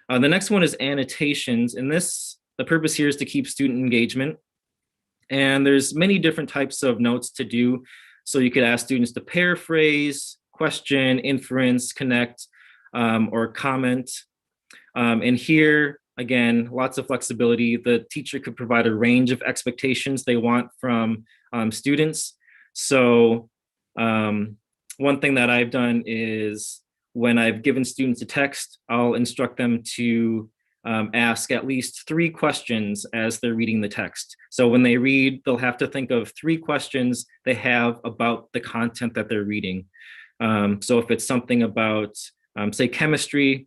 The next one is annotations. And the purpose here is to keep student engagement. And there's many different types of notes to do. So you could ask students to paraphrase, question, inference, connect, or comment. And here, again, lots of flexibility. The teacher could provide a range of expectations they want from students. So one thing that I've done is when I've given students a text, I'll instruct them to ask at least 3 questions as they're reading the text. So when they read, they'll have to think of 3 questions they have about the content that they're reading. So if it's something about, say, chemistry,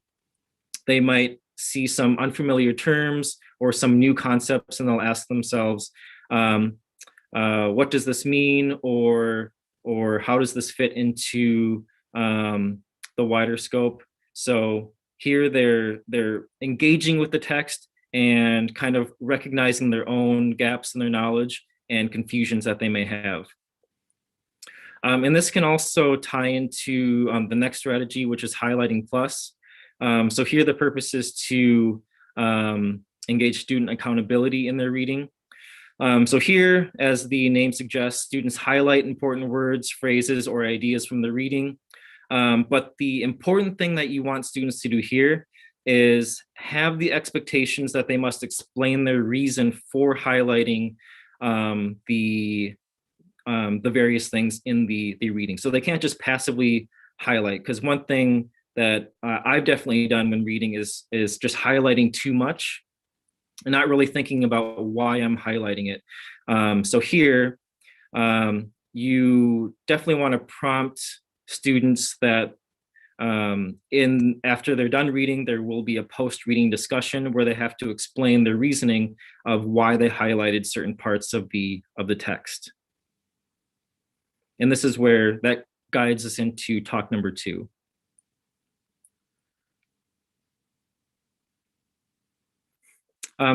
they might see some unfamiliar terms or some new concepts, and they'll ask themselves, what does this mean? Or how does this fit into the wider scope? So here they're engaging with the text and kind of recognizing their own gaps in their knowledge and confusions that they may have. And this can also tie into the next strategy, which is highlighting plus. So here the purpose is to engage student accountability in their reading. So here, as the name suggests, students highlight important words, phrases, or ideas from the reading. But the important thing that you want students to do here is have the expectations that they must explain their reason for highlighting the various things in the reading. So they can't just passively highlight, because one thing that I've definitely done when reading is just highlighting too much and not really thinking about why I'm highlighting it. So here, you definitely want to prompt students that after they're done reading, there will be a post-reading discussion where they have to explain their reasoning of why they highlighted certain parts of the text. And this is where that guides us into talk number 2.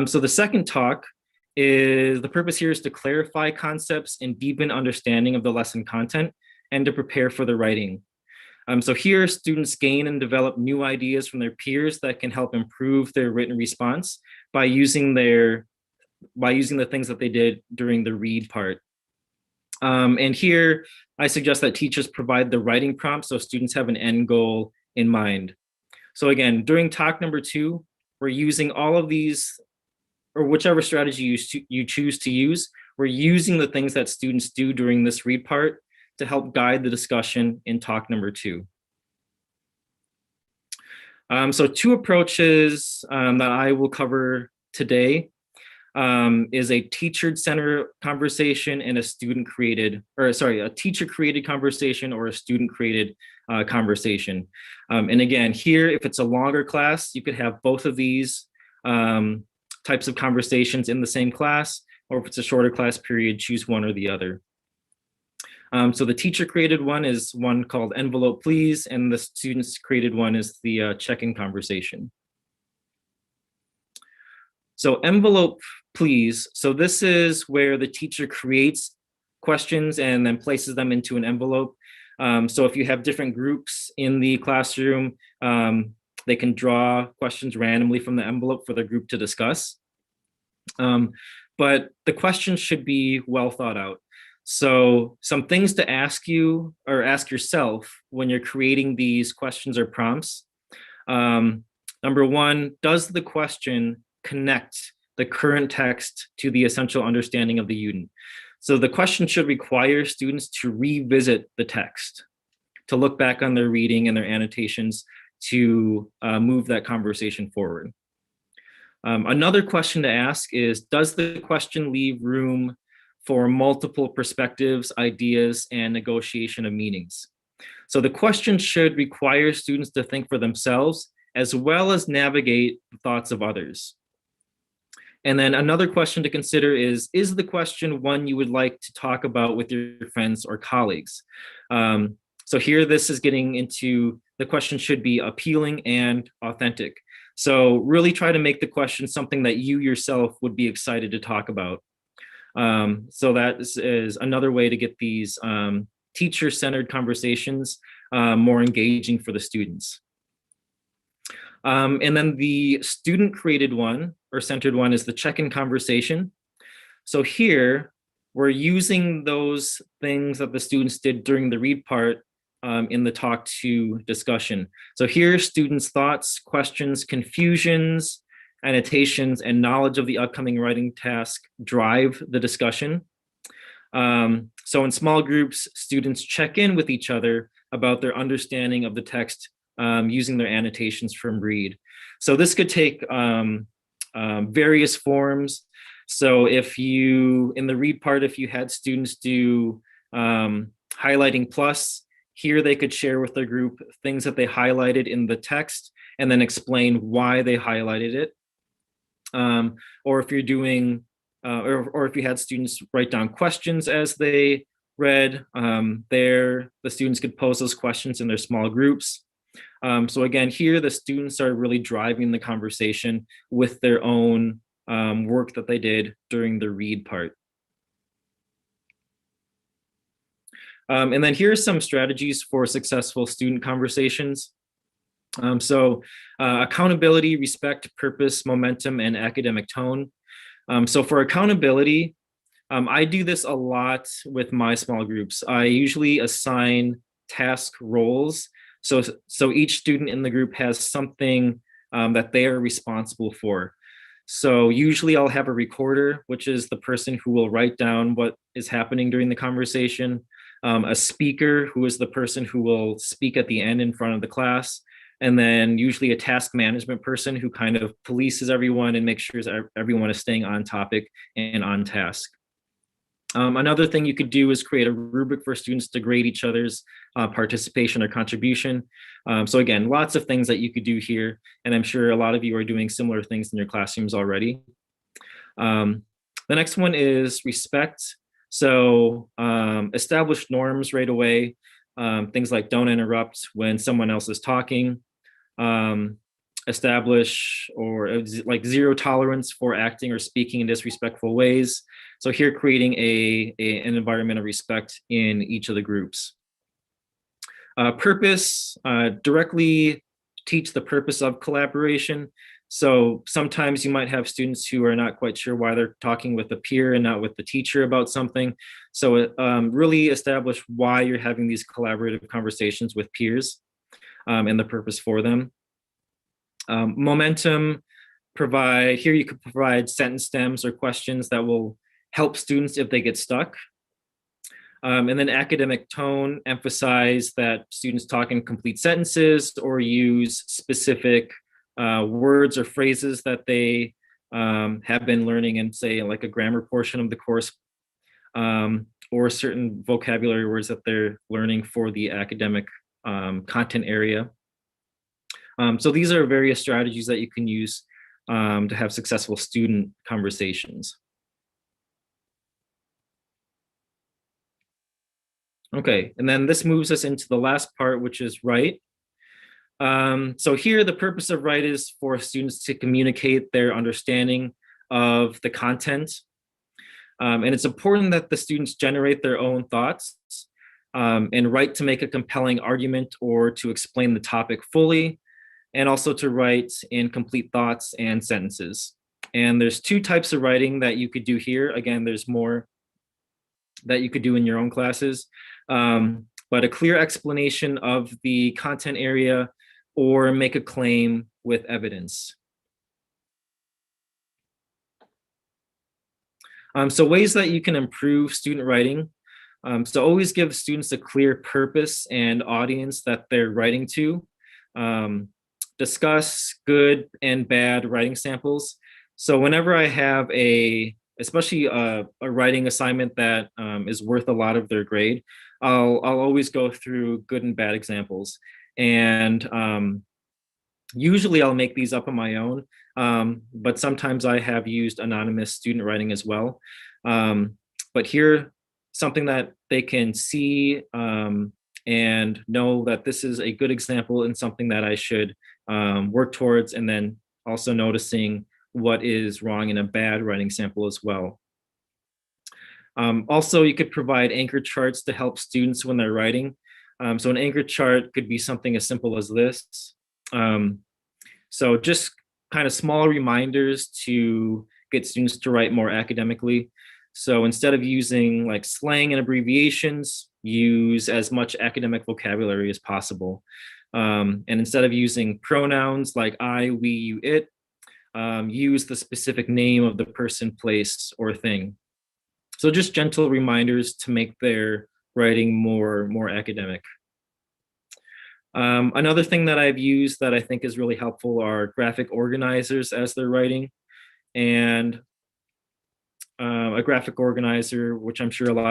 So the second talk is, the purpose here is to clarify concepts and deepen understanding of the lesson content and to prepare for the writing. So here students gain and develop new ideas from their peers that can help improve their written response by using the things that they did during the read part. And here I suggest that teachers provide the writing prompt so students have an end goal in mind. So again, during talk number 2, we're using all of these, or whichever strategy you choose to use, we're using the things that students do during this read part to help guide the discussion in talk number 2. So 2 approaches that I will cover today is a teacher-centered conversation and a a teacher-created conversation or a student-created conversation. And again, here, if it's a longer class, you could have both of these types of conversations in the same class, or if it's a shorter class period, choose one or the other. So the teacher-created one is one called Envelope Please, and the students created one is the check-in conversation. So Envelope Please, so this is where the teacher creates questions and then places them into an envelope. So if you have different groups in the classroom, they can draw questions randomly from the envelope for the group to discuss. But the questions should be well thought out. So some things to ask you or ask yourself when you're creating these questions or prompts. Number 1, does the question connect the current text to the essential understanding of the unit? So the question should require students to revisit the text, to look back on their reading and their annotations to move that conversation forward. Another question to ask is, does the question leave room for multiple perspectives, ideas, and negotiation of meanings? So the question should require students to think for themselves as well as navigate the thoughts of others. And then another question to consider is the question one you would like to talk about with your friends or colleagues? So here, this is getting into, the question should be appealing and authentic. So really try to make the question something that you yourself would be excited to talk about. So that is another way to get these teacher-centered conversations more engaging for the students. And then the student-created one or centered one is the check-in conversation. So here, we're using those things that the students did during the read part in the talk to discussion. So here, students' thoughts, questions, confusions, annotations, and knowledge of the upcoming writing task drive the discussion. So in small groups, students check in with each other about their understanding of the text using their annotations from read. So this could take various forms. So if you, in the read part, if you had students do highlighting plus, here they could share with their group things that they highlighted in the text and then explain why they highlighted it. Or if you're doing, or if you had students write down questions as they read, the students could pose those questions in their small groups. So again, here the students are really driving the conversation with their own work that they did during the read part. And then here are some strategies for successful student conversations. Accountability, respect, purpose, momentum, and academic tone. So for accountability, I do this a lot with my small groups. I usually assign task roles. So each student in the group has something that they are responsible for. So usually I'll have a recorder, which is the person who will write down what is happening during the conversation, a speaker, who is the person who will speak at the end in front of the class, and then usually a task management person who kind of polices everyone and makes sure everyone is staying on topic and on task. Another thing you could do is create a rubric for students to grade each other's participation or contribution. So again, lots of things that you could do here, and I'm sure a lot of you are doing similar things in your classrooms already. The next one is respect. So establish norms right away. Things like don't interrupt when someone else is talking. Establish or like zero tolerance for acting or speaking in disrespectful ways. So here creating an environment of respect in each of the groups. Purpose, directly teach the purpose of collaboration. So sometimes you might have students who are not quite sure why they're talking with a peer and not with the teacher about something. So really establish why you're having these collaborative conversations with peers and the purpose for them. Momentum, here you could provide sentence stems or questions that will help students if they get stuck. And then academic tone, emphasize that students talk in complete sentences or use specific words or phrases that they have been learning in, say, like a grammar portion of the course, or certain vocabulary words that they're learning for the academic content area. So these are various strategies that you can use to have successful student conversations. Okay, and then this moves us into the last part, which is write. So here the purpose of write is for students to communicate their understanding of the content. And it's important that the students generate their own thoughts and write to make a compelling argument or to explain the topic fully, and also to write in complete thoughts and sentences. And there's two types of writing that you could do here. Again, there's more that you could do in your own classes, but a clear explanation of the content area or make a claim with evidence. So ways that you can improve student writing. So always give students a clear purpose and audience that they're writing to. Discuss good and bad writing samples. So whenever I have especially a writing assignment that is worth a lot of their grade, I'll always go through good and bad examples. And usually I'll make these up on my own, but sometimes I have used anonymous student writing as well. But here, something that they can see and know that this is a good example and something that I should work towards, and then also noticing what is wrong in a bad writing sample as well. Also, you could provide anchor charts to help students when they're writing. So an anchor chart could be something as simple as this. So just kind of small reminders to get students to write more academically. So instead of using like slang and abbreviations, use as much academic vocabulary as possible. And instead of using pronouns like I, we, you, it, use the specific name of the person, place, or thing. So just gentle reminders to make their writing more academic. Another thing that I've used that I think is really helpful are graphic organizers as they're writing. And a graphic organizer, which I'm sure a lot